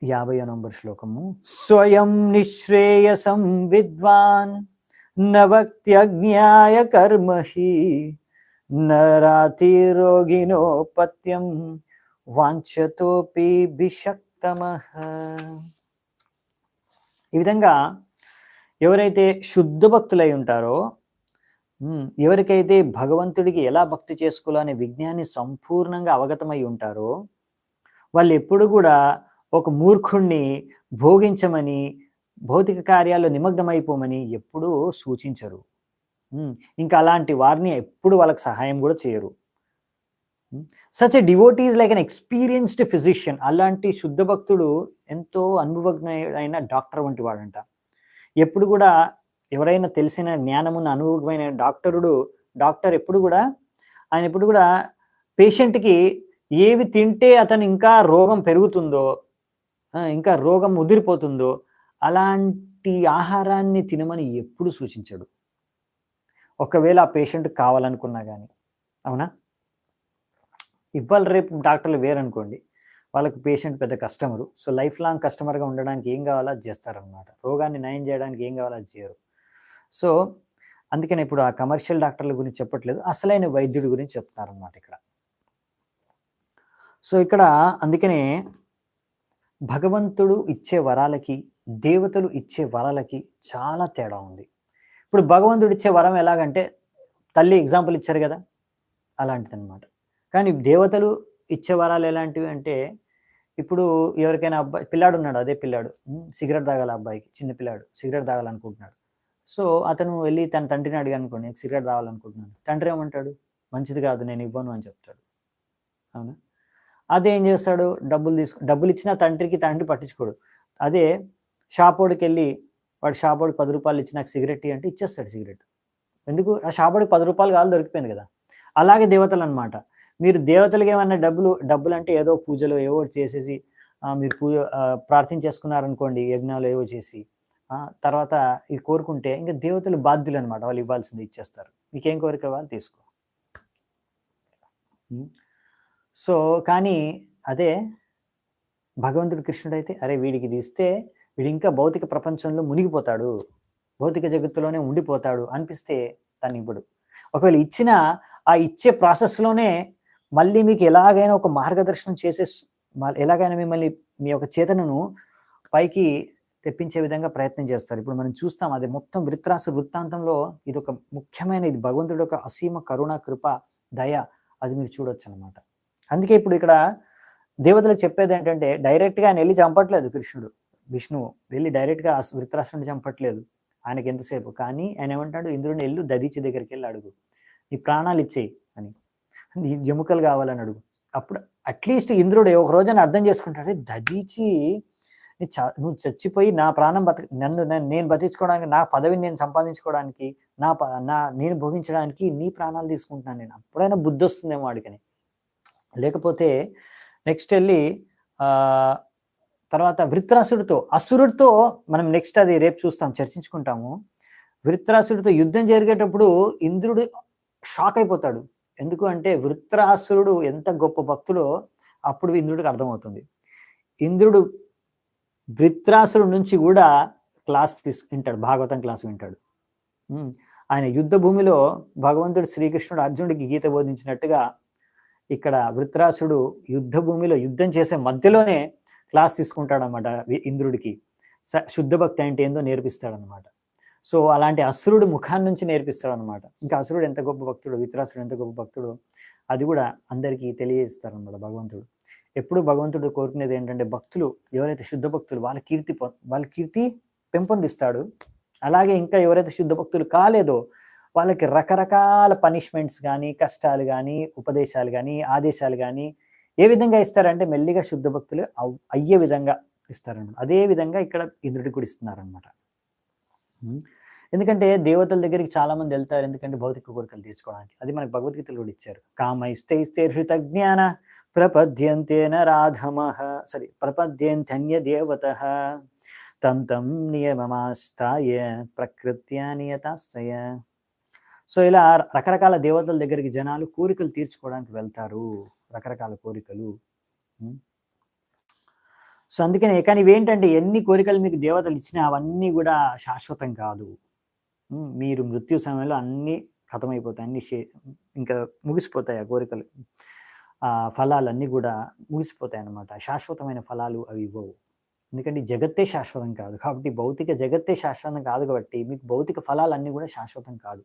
50వ నంబర్ శ్లోకము. స్వయం నిశ్రేయసం విద్వాన్ నవక్త్యజ్ఞాయ కర్మహి నరాతి రోగినో పత్యం వాంఛతోపి బిషక్తమః. ఈ విధంగా ఎవరైతే శుద్ధ భక్తులై ఉంటారో, ఎవరికైతే భగవంతుడికి ఎలా భక్తి చేసుకోవాలో అనే విజ్ఞాన్ని సంపూర్ణంగా అవగతమై ఉంటారో, వాళ్ళు ఎప్పుడు కూడా ఒక మూర్ఖుణ్ణి భోగించమని, భౌతిక కార్యాల్లో నిమగ్నమైపోమని ఎప్పుడూ సూచించరు. ఇంకా అలాంటి వారిని ఎప్పుడు వాళ్ళకి సహాయం కూడా చేయరు. Such a devotee is like an experienced physician. అలాంటి శుద్ధ భక్తుడు ఎంతో అనుభవజ్ఞుడైన డాక్టర్ వంటి వాడంట. ఎప్పుడు కూడా ఎవరైనా తెలిసిన జ్ఞానమున్న అనుభవమైన డాక్టర్ ఎప్పుడు కూడా ఆయన ఎప్పుడు కూడా పేషెంట్‌కి ఏవి తింటే అతను ఇంకా రోగం పెరుగుతుందో, ఇంకా రోగం ముదిరిపోతుందో అలాంటి ఆహారాన్ని తినమని ఎప్పుడు సూచించడు. ఒకవేళ ఆ పేషెంట్ కావాలనుకున్నా గాని. అవునా? ఇవాళ రేపు డాక్టర్లు వేరనుకోండి. వాళ్ళకి పేషెంట్ పెద్ద కస్టమరు. సో, లైఫ్ లాంగ్ కస్టమర్‌గా ఉండడానికి ఏం కావాలో అది చేస్తారనమాట. రోగాన్ని నయం చేయడానికి ఏం కావాలో అది చేయరు. సో, అందుకని ఇప్పుడు ఆ కమర్షియల్ డాక్టర్ల గురించి చెప్పట్లేదు. అసలైన వైద్యుడి గురించి చెప్తున్నారనమాట ఇక్కడ. సో, ఇక్కడ అందుకనే భగవంతుడు ఇచ్చే వరాలకి, దేవతలు ఇచ్చే వరాలకి చాలా తేడా ఉంది. ఇప్పుడు భగవంతుడు ఇచ్చే వరం ఎలాగంటే, తల్లి ఎగ్జాంపుల్ ఇచ్చారు కదా! అలాంటిదనమాట. కానీ దేవతలు ఇచ్చే వరాలు ఎలాంటివి అంటే, ఇప్పుడు ఎవరికైనా పిల్లాడు ఉన్నాడు, అదే పిల్లాడు సిగరెట్ తాగాలి, అబ్బాయికి చిన్న పిల్లాడు సిగరెట్ తాగాలనుకుంటున్నాడు. సో, అతను వెళ్ళి తన తండ్రిని అడిగాడనుకోండి, నేను సిగరెట్ తాగాలనుకుంటున్నాను. తండ్రి ఏమంటాడు? మంచిది కాదు, నేను ఇవ్వను అని చెప్తాడు. అవునా? అదే ఏం చేస్తాడు? డబ్బులు ఇచ్చినా తండ్రి పట్టించుకోడు. అదే షాపోడికెళ్ళి వాడు షాపోడికి ₹10 ఇచ్చి నాకు సిగరెట్ ఇయ్యి అంటే ఇచ్చేస్తాడు సిగరెట్. ఎందుకు? ఆ షాపోడికి ₹10 కావాలి, దొరికిపోయింది కదా! అలాగే దేవతలు అనమాట. మీరు దేవతలకి ఏమన్నా డబ్బులంటే ఏదో పూజలో ఏవో చేసేసి మీరు ప్రార్థించేసుకున్నారనుకోండి, యజ్ఞాలు ఏవో చేసి తర్వాత ఇది కోరుకుంటే ఇంకా దేవతలు బాధ్యులు అనమాట. వాళ్ళు ఇవ్వాల్సింది ఇచ్చేస్తారు. మీకేం కోరిక కావాలి తీసుకో. సో, కానీ అదే భగవంతుడు కృష్ణుడైతే, అరే వీడికి ఇది ఇస్తే వీడు ఇంకా భౌతిక ప్రపంచంలో మునిగిపోతాడు, భౌతిక జగత్తులోనే ఉండిపోతాడు అనిపిస్తే తను ఇవ్వడు. ఒకవేళ ఇచ్చినా ఆ ఇచ్చే ప్రాసెస్‌లోనే మళ్ళీ మీకు ఎలాగైనా ఒక మార్గదర్శనం ఎలాగైనా మిమ్మల్ని మీ యొక్క చేతనను పైకి తెప్పించే విధంగా ప్రయత్నం చేస్తారు. ఇప్పుడు మనం చూస్తాం, అది మొత్తం వృత్రాసుర వృత్తాంతంలో ఇదొక ముఖ్యమైన, ఇది భగవంతుడి యొక్క అసీమ కరుణ, కృప, దయ అది మీరు చూడొచ్చనమాట. అందుకే ఇప్పుడు ఇక్కడ దేవతలకు చెప్పేది ఏంటంటే, డైరెక్ట్‌గా ఆయన వెళ్ళి చంపట్లేదు విష్ణువు వెళ్ళి డైరెక్ట్‌గా వృత్రాసురుడిని చంపట్లేదు. ఆయనకి ఎంతసేపు. కానీ ఆయన ఏమంటాడు, ఇంద్రుడిని ఎళ్ళు దధీచి దగ్గరికి వెళ్ళి అడుగు, నీ ప్రాణాలు ఇచ్చేయి అని, నీ ఎముకలు కావాలని అడుగు. అప్పుడు అట్లీస్ట్ ఇంద్రుడు ఒక రోజున అర్థం చేసుకుంటాడు, దధీచి నువ్వు చచ్చిపోయి నా ప్రాణం నేను బతికించుకోవడానికి, నా పదవిని నేను సంపాదించుకోవడానికి, నేను భోగించడానికి నీ ప్రాణాలు తీసుకుంటున్నాను నేను. అప్పుడైనా బుద్ధి వస్తుందేమో వాడికని. లేకపోతే నెక్స్ట్ వెళ్ళి తర్వాత అసురుడితో మనం నెక్స్ట్ అది రేపు చూస్తాం, చర్చించుకుంటాము. వృత్రాసురుడితో యుద్ధం జరిగేటప్పుడు ఇంద్రుడు షాక్ అయిపోతాడు. ఎందుకు అంటే వృత్రాసురుడు ఎంత గొప్ప భక్తుడో అప్పుడు ఇంద్రుడికి అర్థమవుతుంది. ఇంద్రుడు వృత్రాసురుడి నుంచి కూడా క్లాస్ వింటాడు, భాగవతం క్లాస్ వింటాడు. ఆయన యుద్ధ భూమిలో భగవంతుడు శ్రీకృష్ణుడు అర్జునుడికి గీత బోధించినట్టుగా ఇక్కడ వృత్రాసుడు యుద్ధ భూమిలో యుద్ధం చేసే మధ్యలోనే క్లాస్ తీసుకుంటాడనమాట ఇంద్రుడికి. శుద్ధ భక్తి అంటే ఏందో నేర్పిస్తాడనమాట. సో అలాంటి అసురుడు ముఖాన్ని నుంచి నేర్పిస్తాడనమాట. ఇంకా అసురుడు ఎంత గొప్ప భక్తుడు, విత్రాసుడు ఎంత గొప్ప భక్తుడు అది కూడా అందరికీ తెలియజేస్తారనమాట భగవంతుడు. ఎప్పుడు భగవంతుడు కోరుకునేది ఏంటంటే భక్తులు ఎవరైతే శుద్ధ భక్తులు వాళ్ళ కీర్తి పెంపొందిస్తాడు. అలాగే ఇంకా ఎవరైతే శుద్ధ భక్తులు కాలేదో వాళ్ళకి రకరకాల పనిష్మెంట్స్ కానీ, కష్టాలు కానీ, ఉపదేశాలు కానీ, ఆదేశాలు కానీ ఏ విధంగా ఇస్తారంటే మెల్లిగా శుద్ధ భక్తులు అయ్యే విధంగా ఇస్తారన్నమాట. అదే విధంగా ఇక్కడ ఇంద్రుడికి కూడా ఇస్తున్నారనమాట. ఎందుకంటే దేవతల దగ్గరికి చాలా మంది వెళ్తారు, ఎందుకంటే భౌతిక కోరికలు తీర్చుకోవడానికి. అది మనకు భగవద్గీతలో కూడా ఇచ్చారు. కామైస్తైస్తే హృత జ్ఞాన ప్రపద్యంతేన రాధమః ప్రపద్యంతన్య దేవతః తం తం నియమమాస్తాయ ప్రకృత్యా నియతాస్తయ. సో ఇలా రకరకాల దేవతల దగ్గరికి జనాలు కోరికలు తీర్చుకోవడానికి వెళ్తారు, రకరకాల కోరికలు. సో అందుకనే కానీ ఇవేంటంటే ఎన్ని కోరికలు మీకు దేవతలు ఇచ్చినా అవన్నీ కూడా శాశ్వతం కాదు. మీరు మృత్యు సమయంలో అన్నీ ఖతమైపోతాయి, అన్ని ఇంకా ముగిసిపోతాయి. ఆ కోరికలు, ఆ ఫలాలన్నీ కూడా ముగిసిపోతాయి అన్నమాట. శాశ్వతమైన ఫలాలు అవి ఇవ్వవు. ఎందుకంటే జగత్తే శాశ్వతం కాదు కాబట్టి, భౌతిక జగత్తే శాశ్వతం కాదు కాబట్టి మీకు భౌతిక ఫలాలన్నీ కూడా శాశ్వతం కాదు.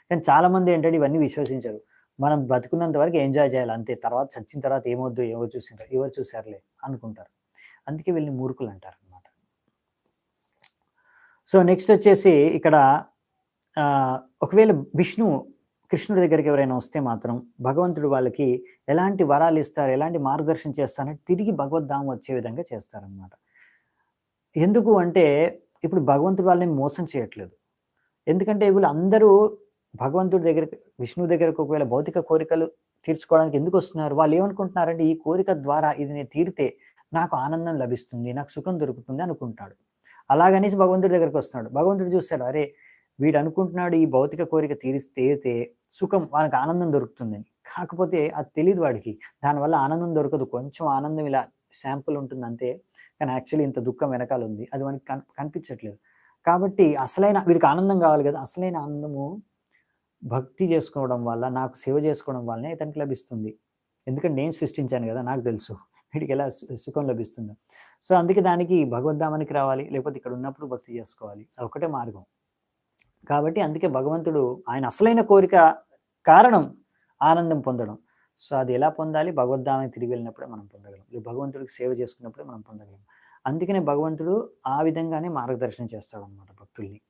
కానీ చాలా మంది ఏంటంటే ఇవన్నీ విశ్వసించరు. మనం బతుకున్నంత వరకు ఎంజాయ్ చేయాలి అంతే, తర్వాత చచ్చిన తర్వాత ఏమొద్దు, ఎవరు చూసారులే అనుకుంటారు. అందుకే వీళ్ళని మూర్ఖులు అంటారు అనమాట. సో నెక్స్ట్ వచ్చేసి ఇక్కడ ఒకవేళ కృష్ణుడి దగ్గరికి ఎవరైనా వస్తే మాత్రం భగవంతుడు వాళ్ళకి ఎలాంటి వరాలు ఇస్తారు, ఎలాంటి మార్గదర్శనం చేస్తారంటే తిరిగి భగవద్ధామం వచ్చే విధంగా చేస్తారనమాట. ఎందుకు అంటే ఇప్పుడు భగవంతుడు వాళ్ళని మోసం చేయట్లేదు. ఎందుకంటే వీళ్ళు అందరూ భగవంతుడి దగ్గరికి, విష్ణువు దగ్గరకు ఒకవేళ భౌతిక కోరికలు తీర్చుకోవడానికి ఎందుకు వస్తున్నారు? వాళ్ళు ఏమనుకుంటున్నారంటే ఈ కోరిక ద్వారా ఇది నేను తీరితే నాకు ఆనందం లభిస్తుంది, నాకు సుఖం దొరుకుతుంది అనుకుంటాడు. అలాగనేసి భగవంతుడి దగ్గరికి వస్తున్నాడు. భగవంతుడు చూస్తాడు, అరే వీడు అనుకుంటున్నాడు ఈ భౌతిక కోరిక తీరితే సుఖం, వానికి ఆనందం దొరుకుతుందని. కాకపోతే అది తెలియదు వాడికి, దానివల్ల ఆనందం దొరకదు. కొంచెం ఆనందం ఇలా శాంపుల్ ఉంటుంది అంతే, కానీ యాక్చువల్లీ ఇంత దుఃఖం వెనకాల ఉంది, అది వానికి కనిపించట్లేదు. కాబట్టి వీడికి ఆనందం కావాలి కదా, అసలైన ఆనందము భక్తి చేసుకోవడం వల్ల, నాకు సేవ చేసుకోవడం వల్లనే ఇతనికి లభిస్తుంది. ఎందుకంటే నేను సృష్టించాను కదా, నాకు తెలుసు వీడికి ఎలా సుఖం లభిస్తుందో. సో అందుకే దానికి భగవద్ధామానికి రావాలి, లేకపోతే ఇక్కడ ఉన్నప్పుడు భక్తి చేసుకోవాలి, అది ఒకటే మార్గం. కాబట్టి అందుకే భగవంతుడు ఆయన అసలైన కోరిక కారణం ఆనందం పొందడం. సో అది ఎలా పొందాలి? భగవద్ధామానికి తిరిగి వెళ్ళినప్పుడే మనం పొందగలం, భగవంతుడికి సేవ చేసుకున్నప్పుడే మనం పొందగలం. అందుకనే భగవంతుడు ఆ విధంగానే మార్గదర్శనం చేస్తాడు అనమాట భక్తుల్ని.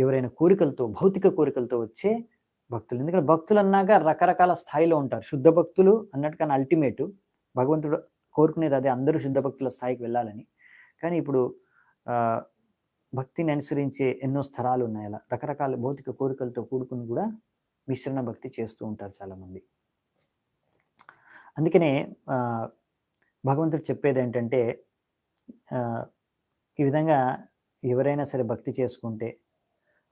ఎవరైనా కోరికలతో, భౌతిక కోరికలతో వచ్చే భక్తులు. ఎందుకంటే భక్తులు అన్నాక రకరకాల స్థాయిలో ఉంటారు. శుద్ధ భక్తులు అన్నట్టుగా అల్టిమేట్ భగవంతుడు కోరుకునేది అదే, అందరూ శుద్ధ భక్తుల స్థాయికి వెళ్ళాలని. కానీ ఇప్పుడు భక్తిని అనుసరించే ఎన్నో స్థరాలు ఉన్నాయి. అలా రకరకాల భౌతిక కోరికలతో కూడుకుని కూడా మిశ్రణ భక్తి చేస్తూ ఉంటారు చాలామంది. అందుకనే భగవంతుడు చెప్పేది ఏంటంటే ఈ విధంగా ఎవరైనా సరే భక్తి చేసుకుంటే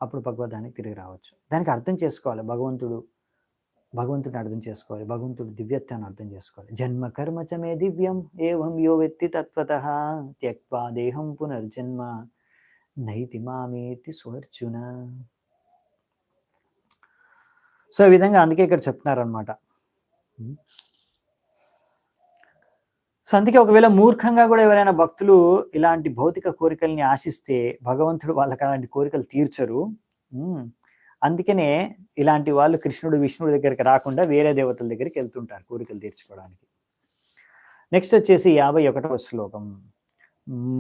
అప్పుడు భగవద్ధానికి తిరిగి రావచ్చు. దానికి అర్థం చేసుకోవాలి, భగవంతుడిని అర్థం చేసుకోవాలి, భగవంతుడి దివ్యత్వాన్ని అర్థం చేసుకోవాలి. జన్మ కర్మ చ మే దివ్యం ఏవం యో వెత్తి తత్వతః త్యక్వా దేహం పునర్జన్మ నైతి మామేతి స్వర్చున. సో ఈ విధంగా అందుకే ఇక్కడ చెప్తున్నారనమాట. సో అందుకే ఒకవేళ మూర్ఖంగా కూడా ఎవరైనా భక్తులు ఇలాంటి భౌతిక కోరికల్ని ఆశిస్తే భగవంతుడు వాళ్ళకి అలాంటి కోరికలు తీర్చరు. అందుకనే ఇలాంటి వాళ్ళు కృష్ణుడు, విష్ణుడి దగ్గరికి రాకుండా వేరే దేవతల దగ్గరికి వెళ్తుంటారు కోరికలు తీర్చుకోవడానికి. నెక్స్ట్ వచ్చేసి 51వ శ్లోకం.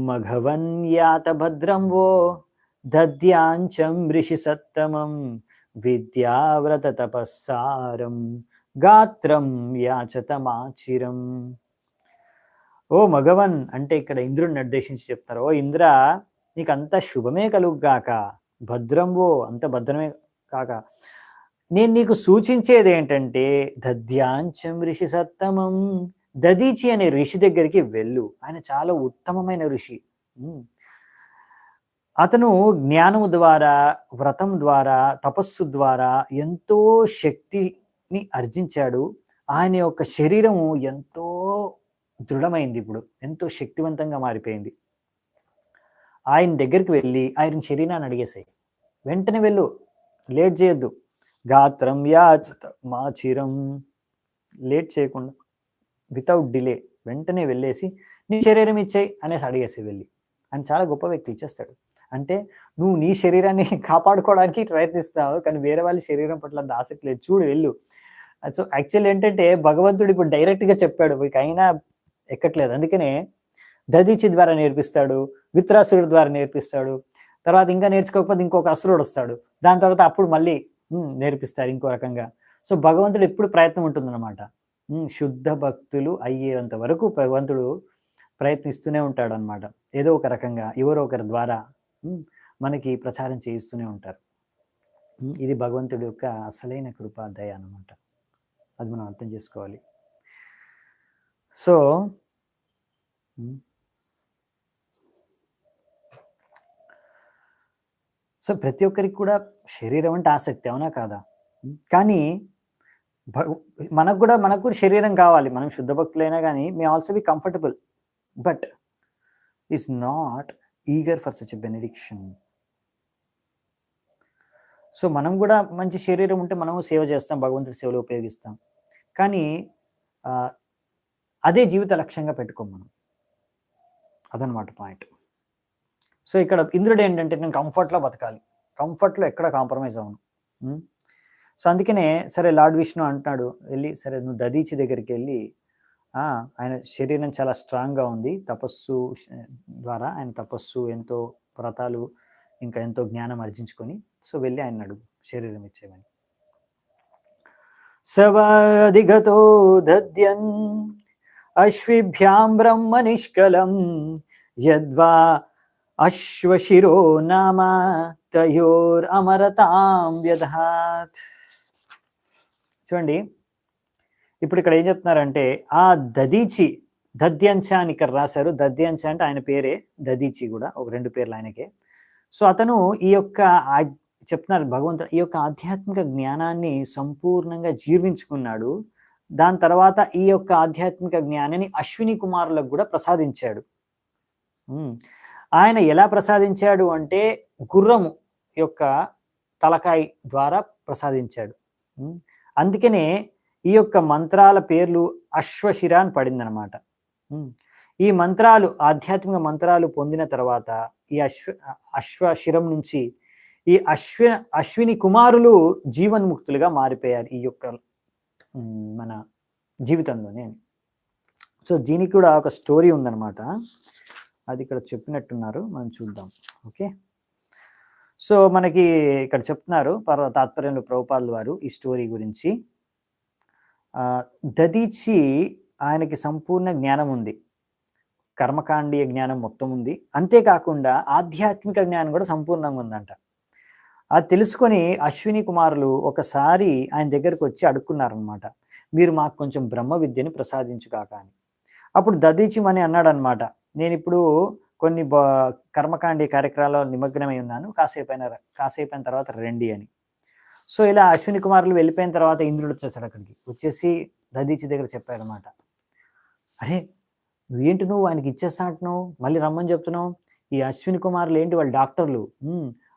మఘవన్ యాత భద్రం వో దద్యాంచం ఋషి సత్తమం విద్యావ్రత తపస్సారం గాత్రం యాచతమాచిరం. ఓ మగవన్ అంటే ఇక్కడ ఇంద్రుడిని నిర్దేశించి చెప్తారు. ఓ ఇంద్ర, నీకు అంత శుభమే కలుగుగాక, భద్రంవో అంత భద్రమే కాక, నేను నీకు సూచించేది ఏంటంటే దద్యాంచం ఋషి సత్తమం, దదీచి అనే ఋషి దగ్గరికి వెళ్ళు. ఆయన చాలా ఉత్తమమైన ఋషి. అతను జ్ఞానము ద్వారా, వ్రతం ద్వారా, తపస్సు ద్వారా ఎంతో శక్తిని ఆర్జించాడు. ఆయన యొక్క శరీరము ఎంతో దృఢమైంది, ఇప్పుడు ఎంతో శక్తివంతంగా మారిపోయింది. ఆయన దగ్గరికి వెళ్ళి ఆయన శరీరాన్ని అడిగేసాయి. వెంటనే వెళ్ళు, లేట్ చేయొద్దు. గాత్రం యాచత మాచిరం, లేట్ చేయకుండా వితౌట్ డిలే వెంటనే వెళ్ళేసి నీ శరీరం ఇచ్చేయి అనేసి అడిగేసి వెళ్ళి. ఆయన చాలా గొప్ప వ్యక్తి, ఇచ్చేస్తాడు. అంటే నువ్వు నీ శరీరాన్ని కాపాడుకోవడానికి ప్రయత్నిస్తావు, కానీ వేరే వాళ్ళ శరీరం పట్ల అంత ఆసక్తి లేదు, చూడు వెళ్ళు. సో యాక్చువల్ ఏంటంటే భగవంతుడు ఇప్పుడు డైరెక్ట్గా చెప్పాడు, మీకు అయినా ఎక్కట్లేదు. అందుకనే దధీచి ద్వారా నేర్పిస్తాడు, విత్రాసురుడి ద్వారా నేర్పిస్తాడు, తర్వాత ఇంకా నేర్చుకోకపోతే ఇంకొక అసురుడు వస్తాడు, దాని తర్వాత అప్పుడు మళ్ళీ నేర్పిస్తారు ఇంకో రకంగా. సో భగవంతుడు ఎప్పుడు ప్రయత్నం ఉంటుందన్నమాట. శుద్ధ భక్తులు అయ్యేంత వరకు భగవంతుడు ప్రయత్నిస్తూనే ఉంటాడు అనమాట. ఏదో ఒక రకంగా ఎవరో ఒకరి ద్వారా మనకి ప్రచారం చేయిస్తూనే ఉంటారు. ఇది భగవంతుడి యొక్క అసలైన కృపా దయ అన్నమాట. అది మనం అర్థం చేసుకోవాలి. సో సో ప్రతి ఒక్కరికి కూడా శరీరం అంటే ఆసక్తి, అవునా కాదా? కానీ మనకు శరీరం కావాలి, మనం శుద్ధ భక్తులైనా కానీ may also be comfortable, but is not eager for such a benediction. So మనం కూడా మంచి శరీరం ఉంటే మనము సేవ చేస్తాం, భగవంతుడి సేవలో ఉపయోగిస్తాం, కానీ అదే జీవిత లక్ష్యంగా పెట్టుకోం మనం. అదనమాట పాయింట్. సో ఇక్కడ ఇంద్రుడు ఏంటంటే నేను కంఫర్ట్లో బతకాలి, కంఫర్ట్లో ఎక్కడ కాంప్రమైజ్ అవును. సో అందుకనే సరే లార్డ్ విష్ణు అంటున్నాడు, వెళ్ళి సరే నువ్వు దధీచి దగ్గరికి వెళ్ళి, ఆయన శరీరం చాలా స్ట్రాంగ్గా ఉంది, తపస్సు ద్వారా ఆయన తపస్సు ఎంతో వ్రతాలు ఇంకా ఎంతో జ్ఞానం ఆర్జించుకొని, సో వెళ్ళి ఆయన అడుగు శరీరం ఇచ్చేవని. సవాదిగతో దద్యన్ అశ్విభ్యాం బ్రహ్మ నిష్కలం యద్వా అశ్వశిరో నామ తయోర్ అమరతాం వ్యధాత్. చూడండి, ఇప్పుడు ఇక్కడ ఏం చెప్తున్నారంటే ఆ దధీచి, దద్యంచ అని ఇక్కడ రాశారు. దద్యంచ అంటే ఆయన పేరే, దధీచి కూడా ఒక 2 పేర్లు ఆయనకే. సో అతను ఈ యొక్క చెప్తున్నారు భగవంతుడు ఈ యొక్క ఆధ్యాత్మిక జ్ఞానాన్ని సంపూర్ణంగా జీర్ణించుకున్నాడు. దాని తర్వాత ఈ యొక్క ఆధ్యాత్మిక జ్ఞానాన్ని అశ్విని కుమారులకు కూడా ప్రసాదించాడు. ఆయన ఎలా ప్రసాదించాడు అంటే గుర్రము యొక్క తలకాయ ద్వారా ప్రసాదించాడు. అందుకనే ఈ యొక్క మంత్రాల పేర్లు అశ్వశిర అని పడిందనమాట. ఈ మంత్రాలు, ఆధ్యాత్మిక మంత్రాలు పొందిన తర్వాత ఈ అశ్వశిరం నుంచి ఈ అశ్విని కుమారులు జీవన్ముక్తులుగా మారిపోయారు ఈ యొక్క మన జీవితంలోనే. సో దీనికి కూడా ఒక స్టోరీ ఉందన్నమాట, అది ఇక్కడ చెప్పినట్టున్నారు, మనం చూద్దాం. ఓకే, సో మనకి ఇక్కడ చెప్తున్నారు తాత్పర్యంలో ప్రభుపాదుల వారు ఈ స్టోరీ గురించి. దధీచి ఆయనకి సంపూర్ణ జ్ఞానం ఉంది, కర్మకాండీయ జ్ఞానం మొత్తం ఉంది, అంతేకాకుండా ఆధ్యాత్మిక జ్ఞానం కూడా సంపూర్ణంగా ఉందంట. అది తెలుసుకొని అశ్విని కుమారులు ఒకసారి ఆయన దగ్గరకు వచ్చి అడుక్కున్నారనమాట, మీరు మాకు కొంచెం బ్రహ్మ విద్యని ప్రసాదించుగాక అని. అప్పుడు దధీచి అని అన్నాడు అనమాట, నేను ఇప్పుడు కొన్ని కర్మకాండీయ కార్యక్రమాల్లో నిమగ్నమై ఉన్నాను, కాసేపైన తర్వాత రండి అని. సో ఇలా అశ్విని కుమారులు వెళ్ళిపోయిన తర్వాత ఇంద్రుడు వచ్చేసాడు అక్కడికి. వచ్చేసి దధీచి దగ్గర చెప్పాడు అనమాట, అరే నువ్వు ఆయనకి ఇచ్చేస్తా అంటున్నావు, మళ్ళీ రమ్మని చెప్తున్నావు, ఈ అశ్విని కుమారులు ఏంటి, వాళ్ళు డాక్టర్లు,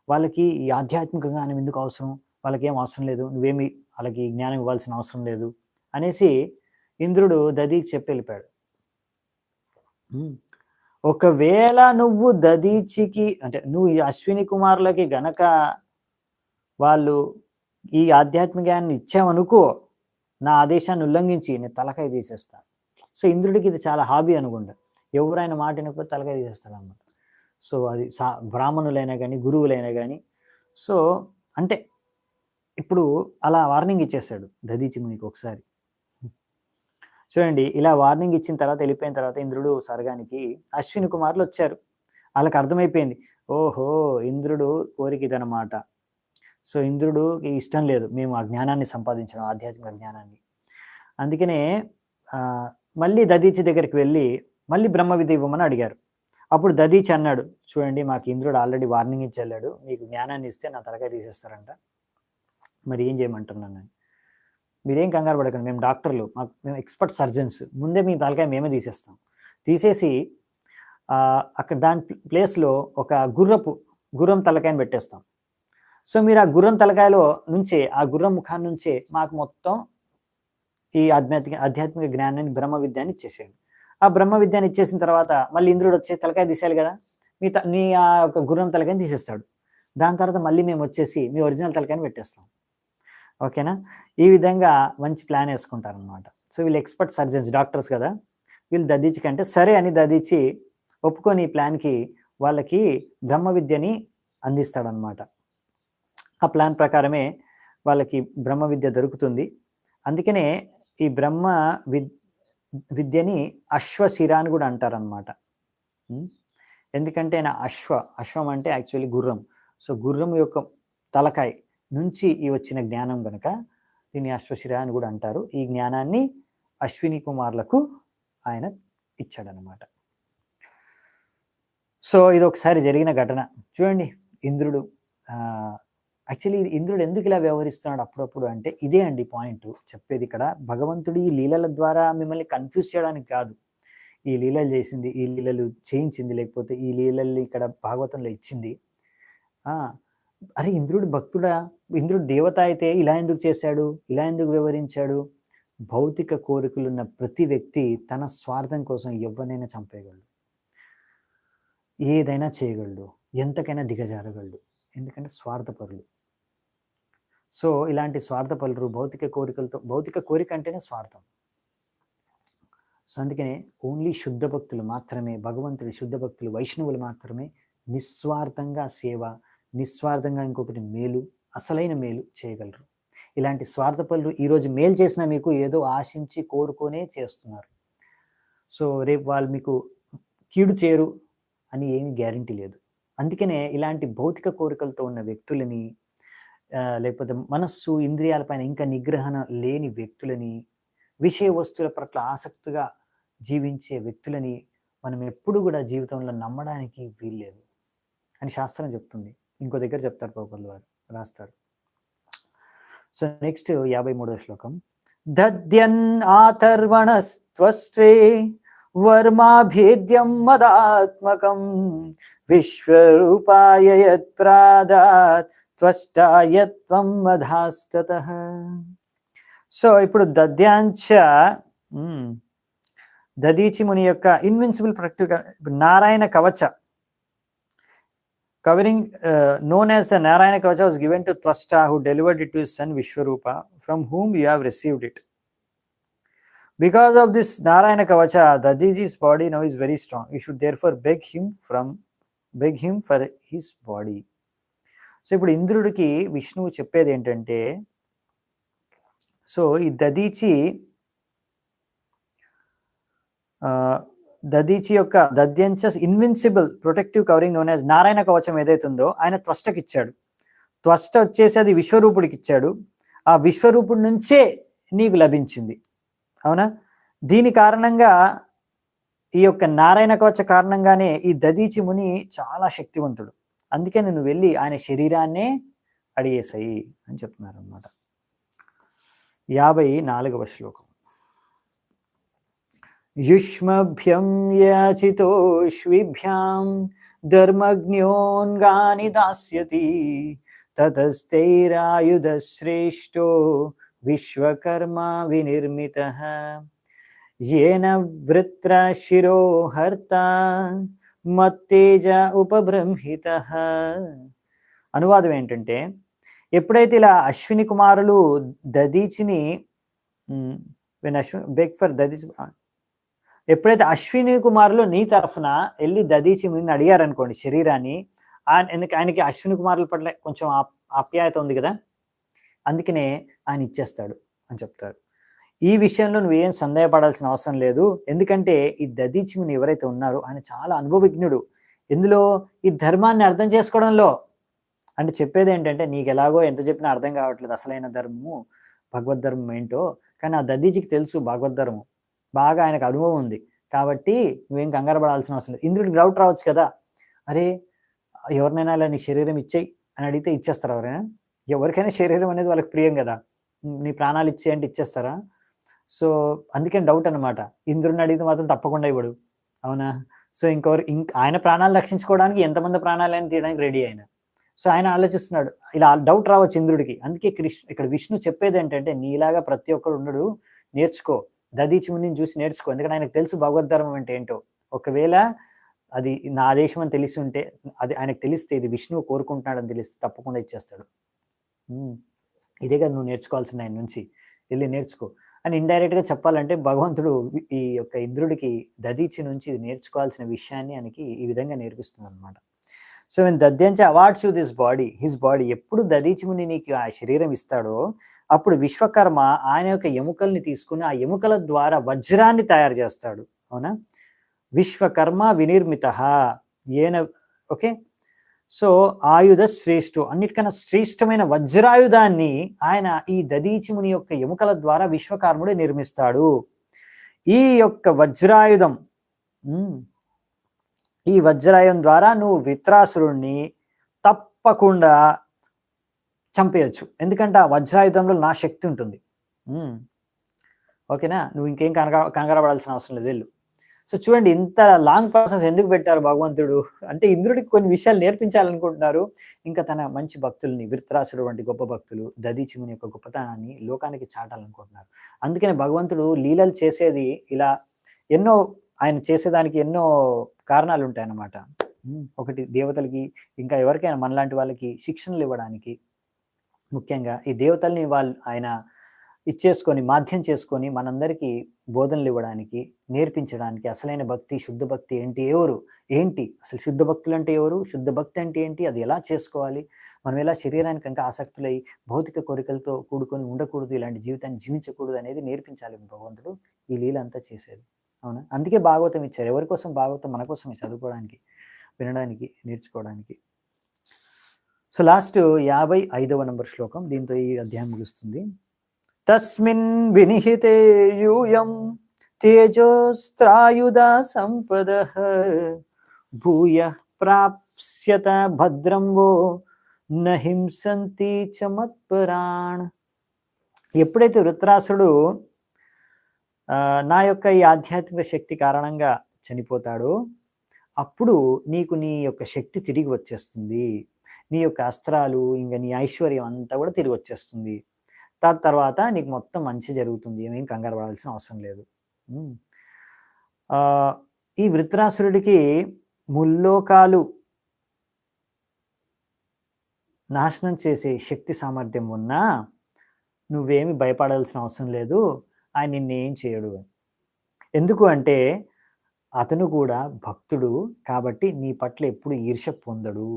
వాళ్ళకి ఈ ఆధ్యాత్మిక జ్ఞానం ఎందుకు అవసరం, వాళ్ళకి ఏం అవసరం లేదు, నువ్వేమి వాళ్ళకి జ్ఞానం ఇవ్వాల్సిన అవసరం లేదు అనేసి ఇంద్రుడు దధీచి చెప్పి వెళ్ళిపోయాడు. ఒకవేళ నువ్వు దధీచికి అంటే నువ్వు ఈ అశ్విని కుమారులకి గనక వాళ్ళు ఈ ఆధ్యాత్మిక జ్ఞానాన్ని ఇచ్చావనుకో, నా ఆదేశాన్ని ఉల్లంఘించి నేను తలకాయ తీసేస్తాను. సో ఇంద్రుడికి ఇది చాలా హాబీ అనుకుంటా, ఎవరైనా మాట వినకపోతే తలకాయ తీసేస్తాడు అన్నమాట. సో అది బ్రాహ్మణులైనా కానీ గురువులైనా కానీ. సో అంటే ఇప్పుడు అలా వార్నింగ్ ఇచ్చేస్తాడు దధీచి మునికి ఒకసారి. చూడండి, ఇలా వార్నింగ్ ఇచ్చిన తర్వాత వెళ్ళిపోయిన తర్వాత ఇంద్రుడు స్వర్గానికి, అశ్విని కుమారులు వచ్చారు. వాళ్ళకి అర్థమైపోయింది, ఓహో ఇంద్రుడు కోరిక ఇదనమాట. సో ఇంద్రుడికి ఇష్టం లేదు మేము ఆ జ్ఞానాన్ని సంపాదించడం, ఆధ్యాత్మిక జ్ఞానాన్ని. అందుకనే మళ్ళీ దధీచి దగ్గరికి వెళ్ళి మళ్ళీ బ్రహ్మ విద్య ఇవ్వమని అడిగారు. అప్పుడు దధీచి అన్నాడు, చూడండి మాకు ఇంద్రుడు ఆల్రెడీ వార్నింగ్ ఇచ్చి వెళ్ళాడు, మీకు జ్ఞానాన్ని ఇస్తే నా తలకాయ తీసేస్తారంట, మరి ఏం చేయమంటున్నాను నేను, మీరేం కంగారు పడకండి, మేము డాక్టర్లు, మేము ఎక్స్పర్ట్ సర్జన్స్, ముందే మీ తలకాయ మేమే తీసేస్తాం, తీసేసి అక్కడ దాని ప్లేస్‌లో ఒక గుర్రం తలకాయని పెట్టేస్తాం. సో, మీరు ఆ గుర్రం తలకాయలో నుంచే, ఆ గుర్రం ముఖాన్ని నుంచే మాకు మొత్తం ఈ ఆధ్యాత్మిక జ్ఞానాన్ని, బ్రహ్మ విద్యాన్ని ఇచ్చేసేయండి. ఆ బ్రహ్మ విద్యాన్ని ఇచ్చేసిన తర్వాత మళ్ళీ ఇంద్రుడొచ్చి తలకాయ తీసేయాలి గదా! నీ ఆ యొక్క గుర్రం తలకాయని తీసేస్తాడు. దాని తర్వాత మళ్ళీ మేమొచ్చేసి మీ ఒరిజినల్ తలకాయని పెట్టేస్తాం. ఓకేనా? ఈ విధంగా మంచి ప్లానేసుకుంటారనమాట. సో, వీళ్ళు ఎక్స్‌పర్ట్ సర్జన్స్, డాక్టర్స్ గదా! వీళ్ళు దధీచికంటే సరే అని దధీచి ఒప్పుకొని ఈ ప్లాన్‌కి వాళ్ళకి బ్రహ్మ విద్యని అందిస్తాడనమాట. ఆ ప్లాన్ ప్రకారమే వాళ్ళకి బ్రహ్మ విద్య దొరుకుతుంది. అందుకనే ఈ బ్రహ్మ విద్ విద్యని అశ్వశిర అని గూడా అంటారనమాట. హ్మ్. ఎందుకంటే ఆయన అశ్వం అంటే యాక్చువల్లీ గుర్రం. సో, గుర్రం యొక్క తలకాయ నుంచి ఈ వచ్చిన జ్ఞానం గనక దీన్ని అశ్వశిర అని గూడా అంటారు. ఈ జ్ఞానాన్ని అశ్విని కుమారులకు ఆయన ఇచ్చాడనమాట. సో, ఇదొకసారి జరిగిన ఘటన. చూడండి, ఇంద్రుడు యాక్చువల్లీ ఇంద్రుడు ఎందుకు ఇలా వ్యవహరిస్తున్నాడు అప్పుడప్పుడు అంటే ఇదే అండి పాయింట్ చెప్పేది ఇక్కడ. భగవంతుడు ఈ లీలల ద్వారా మిమ్మల్ని కన్‌ఫ్యూజ్ చేయడానికి కాదు. ఈ లీలలు చేసింది, ఈ లీలలు చేయించింది, లేకపోతే ఈ లీలల్ని ఇక్కడ భాగవతంలో ఇచ్చింది. ఆ! అరే! ఇంద్రుడు భక్తుడా? ఇంద్రుడు దేవత అయితే ఇలా ఎందుకు చేశాడు? ఇలా ఎందుకు వ్యవహరించాడు? భౌతిక కోరికలున్న ప్రతి వ్యక్తి తన స్వార్థం కోసం ఎవ్వరినైనా చంపేయగలడు. ఏదైనా చేయగలడు. ఎంతకైనా దిగజారగలడు. ఎందుకంటే స్వార్థపరులు. సో, ఇలాంటి స్వార్థపరులు భౌతిక కోరిక అంటేనే స్వార్థం. సో, అందుకనే ఓన్లీ శుద్ధ భక్తులు మాత్రమే, భగవంతుడి శుద్ధ భక్తులు, వైష్ణవులు మాత్రమే నిస్వార్థంగా సేవ, నిస్వార్థంగా ఇంకొకటి మేలు, అసలైన మేలు చేయగలరు. ఇలాంటి స్వార్థపరులు ఈరోజు మేలు చేసినా మీకు ఏదో ఆశించి కోరుకొనే చేస్తున్నారు. సో, రేపు వాళ్ళు మీకు కీడు చేయరు అని ఏమీ గ్యారంటీ లేదు. అందుకనే ఇలాంటి భౌతిక కోరికలతో ఉన్న వ్యక్తులని, లేకపోతే మనస్సు, ఇంద్రియాల పైన ఇంకా నిగ్రహణ లేని వ్యక్తులని, విషయ వస్తువుల పట్ల ఆసక్తిగా జీవించే వ్యక్తులని మనం ఎప్పుడు కూడా జీవితంలో నమ్మడానికి వీల్లేదు అని శాస్త్రం చెప్తుంది. ఇంకో దగ్గర చెప్తారు ప్రభుపాదుల వారు, రాస్తారు. సో, నెక్స్ట్ 53వ శ్లోకం. దద్యన్ ఆతర్వణస్త్వస్త్రే వర్మాభేద్యం మదాత్మకం విశ్వరూపాయ యత్ప్రాదాత్ త్వష్టాయత్వం మధాస్తతః. సో, ఇప్పుడు దధీచి ముని యొక్క ఇన్విన్సిబుల్ ప్రొటెక్టివ్ నారాయణ కవచ covering known as the Narayana Kavacha was given to Twasta, who delivered it to his son Vishwarupa, from whom you have received it. Because of this Narayana Kavacha, Dadiji's body now is very strong. You should therefore beg him for his body. So, ఇప్పుడు ఇంద్రుడికి విష్ణువు చెప్పేది ఏంటంటే, so ఈ దధీచి యొక్క Dadhyancha invincible protective covering known as Narayana Kavacham ఏదైతే ఉందో ఆయన త్వష్టకి ఇచ్చాడు. త్వష్ట వచ్చేసి అది విశ్వరూపుడికి ఇచ్చాడు. ఆ విశ్వరూపుడి నుంచే నీకు లభించింది. అవునా? దీని కారణంగా, ఈ యొక్క నారాయణ కవచ కారణంగానే ఈ దధీచి ముని చాలా శక్తివంతుడు. అందుకే నువ్వు వెళ్ళి ఆయన శరీరాన్నే అడిగేసాయి అని చెప్తున్నారు అన్నమాట. 54వ శ్లోకం. యుష్మభ్యం యాచితోష్విభ్యాం ధర్మజ్ఞోన్గాని దాస్యతి తతస్తైరాయుధశ్రేష్టో విశ్వకర్మా వినిర్మితః येन वृत्र शिरो हर्ता మత్తేజ ఉపబ్రహ్మితః. అనువాదం ఏంటంటే, ఎప్పుడైతే ఇలా అశ్విని కుమారులు దధీచిని ఎప్పుడైతే అశ్విని కుమారులు నీ తరఫున వెళ్ళి దధీచి ముని అడిగారనుకోండి శరీరాన్ని, ఆయనకి అశ్విని కుమారుల పట్ల కొంచెం ఆప్యాయత ఉంది కదా, అందుకనే ఆయన ఇచ్చేస్తాడు అని చెప్తారు. ఈ విషయంలో నువ్వేం సందేహపడాల్సిన అవసరం లేదు. ఎందుకంటే ఈ దధీచి ముని ఎవరైతే ఉన్నారో ఆయన చాలా అనుభవజ్ఞుడు. ఎందులో? ఈ ధర్మాన్ని అర్థం చేసుకోవడంలో. అంటే చెప్పేది ఏంటంటే, నీకు ఎలాగో ఎంత చెప్పినా అర్థం కావట్లేదు అసలైన ధర్మము, భగవద్ ధర్మం ఏంటో. కానీ ఆ దధీచికి తెలుసు భగవద్ ధర్మం, బాగా ఆయనకు అనుభవం ఉంది. కాబట్టి నువ్వేం కంగారు పడాల్సిన అవసరం లేదు. ఇంద్రుడికి డౌట్ రావచ్చు కదా, అరే ఎవరినైనా ఇలా నీ శరీరం ఇచ్చేయి అని అడిగితే ఇచ్చేస్తారా ఎవరైనా? ఎవరికైనా శరీరం అనేది వాళ్ళకి ప్రియం కదా. నీ ప్రాణాలు ఇచ్చేయి అంటే ఇచ్చేస్తారా? సో, అందుకని డౌట్ అనమాట. ఇంద్రుడిని అడిగితే మాత్రం తప్పకుండా ఇవ్వడు. అవునా? సో ఆయన ప్రాణాలు రక్షించుకోవడానికి ఎంతమంది ప్రాణాలైనా తీయడానికి రెడీ అయినా. సో ఆయన ఆలోచిస్తున్నాడు. ఇలా డౌట్ రావచ్చు ఇంద్రుడికి. అందుకే ఇక్కడ విష్ణు చెప్పేది ఏంటంటే, నీలాగా ప్రతి ఒక్కడు ఉండడు, నేర్చుకో. దధీచి మునిని చూసి నేర్చుకో. ఎందుకంటే ఆయనకు తెలుసు భగవద్ధర్మం అంటే ఏంటో. ఒకవేళ అది నా ఆదేశం అని తెలిసి ఉంటే, అది ఆయనకు తెలిస్తే ఇది విష్ణువు కోరుకుంటున్నాడని తెలిస్తే తప్పకుండా ఇచ్చేస్తాడు. ఇదే కదా నువ్వు నేర్చుకోవాల్సింది ఆయన నుంచి, వెళ్ళి నేర్చుకో అని ఇండైరెక్ట్గా చెప్పాలంటే భగవంతుడు ఈ యొక్క ఇంద్రుడికి దధీచి నుంచి ఇది నేర్చుకోవాల్సిన విషయాన్ని ఆయనకి ఈ విధంగా నేర్పిస్తున్నాడు అనమాట. So when Dadhyancha awards you his body, ఎప్పుడు దధీచి ముని నీకు ఆ శరీరం ఇస్తాడో అప్పుడు విశ్వకర్మ ఆయన యొక్క ఎముకల్ని తీసుకుని ఆ ఎముకల ద్వారా వజ్రాన్ని తయారు చేస్తాడు. అవునా? విశ్వకర్మ వినిర్మిత ఏన. ఓకే, సో ఆయుధ శ్రేష్ఠు, అన్నిటికన్నా శ్రేష్టమైన వజ్రాయుధాన్ని ఆయన ఈ దధీచి ముని యొక్క ఎముకల ద్వారా విశ్వకర్ముడు నిర్మిస్తాడు. ఈ యొక్క వజ్రాయుధం, ఈ వజ్రాయుధం ద్వారా నువ్వు విత్రాసురుణ్ణి తప్పకుండా చంపేయచ్చు. ఎందుకంటే ఆ వజ్రాయుధంలో నా శక్తి ఉంటుంది. ఓకేనా? నువ్వు ఇంకేం కంగారపడాల్సిన అవసరం లేదు, వెళ్ళు. సో చూడండి, ఇంత లాంగ్ ప్రాసెస్ ఎందుకు పెట్టారు భగవంతుడు అంటే, ఇంద్రుడికి కొన్ని విషయాలు నేర్పించాలనుకుంటున్నారు. ఇంకా తన మంచి భక్తుల్ని, విత్రాసుడు వంటి గొప్ప భక్తులు, దధీచి ముని యొక్క గొప్పతనాన్ని లోకానికి చాటాలనుకుంటున్నారు. అందుకనే భగవంతుడు లీలలు చేసేది ఇలా ఎన్నో, ఆయన చేసేదానికి ఎన్నో కారణాలు ఉంటాయన్నమాట. ఒకటి దేవతలకి, ఇంకా ఎవరికైనా మనలాంటి వాళ్ళకి శిక్షణలు ఇవ్వడానికి, ముఖ్యంగా ఈ దేవతల్ని ఆయన ఇచ్చేసుకొని మాధ్యం చేసుకొని మనందరికీ బోధనలు ఇవ్వడానికి, నేర్పించడానికి అసలైన భక్తి, శుద్ధ భక్తి ఏంటి అసలు శుద్ధ భక్తులు అంటే ఎవరు, శుద్ధ భక్తి అంటే ఏంటి, అది ఎలా చేసుకోవాలి, మనం ఎలా శరీరానికి ఇంకా ఆసక్తులై భౌతిక కోరికలతో కూడుకొని ఉండకూడదు, ఇలాంటి జీవితాన్ని జీవించకూడదు అనేది నేర్పించాలి భగవంతుడు ఈ లీల అంతా చేసేది. అవునా? అందుకే భాగవతం ఇచ్చారు. ఎవరి కోసం భాగవతం? మన కోసమే, చదువుకోవడానికి, వినడానికి, నేర్చుకోవడానికి. సో లాస్ట్ 55వ నంబర్ శ్లోకం, దీంతో ఈ అధ్యాయం ముగుస్తుంది. తస్మిన్ వినిహితే యూయం తేజోస్త్రాయుధ సంపదః భూయః ప్రాప్స్యత భద్రం వో నహింసంతి చ మత్పరాణ్. ఎప్పుడైతే వృత్రాసుడు నా యొక్క ఈ ఆధ్యాత్మిక శక్తి కారణంగా చనిపోతాడో అప్పుడు నీకు నీ యొక్క శక్తి తిరిగి వచ్చేస్తుంది, నీ యొక్క అస్త్రాలు, ఇంకా నీ ఐశ్వర్యం అంతా కూడా తిరిగి వచ్చేస్తుంది. తర్వాత నీకు మొత్తం మంచి జరుగుతుంది, ఏమేం కంగారు పడాల్సిన అవసరం లేదు. ఈ వృత్రాసురుడికి ముల్లోకాలు నాశనం చేసే శక్తి సామర్థ్యం ఉన్నా నువ్వేమి భయపడాల్సిన అవసరం లేదు, ఆయన నిన్నేం చేయడు. ఎందుకు అంటే అతను కూడా భక్తుడు కాబట్టి నీ పట్ల ఎప్పుడు ఈర్ష్య పొందడు.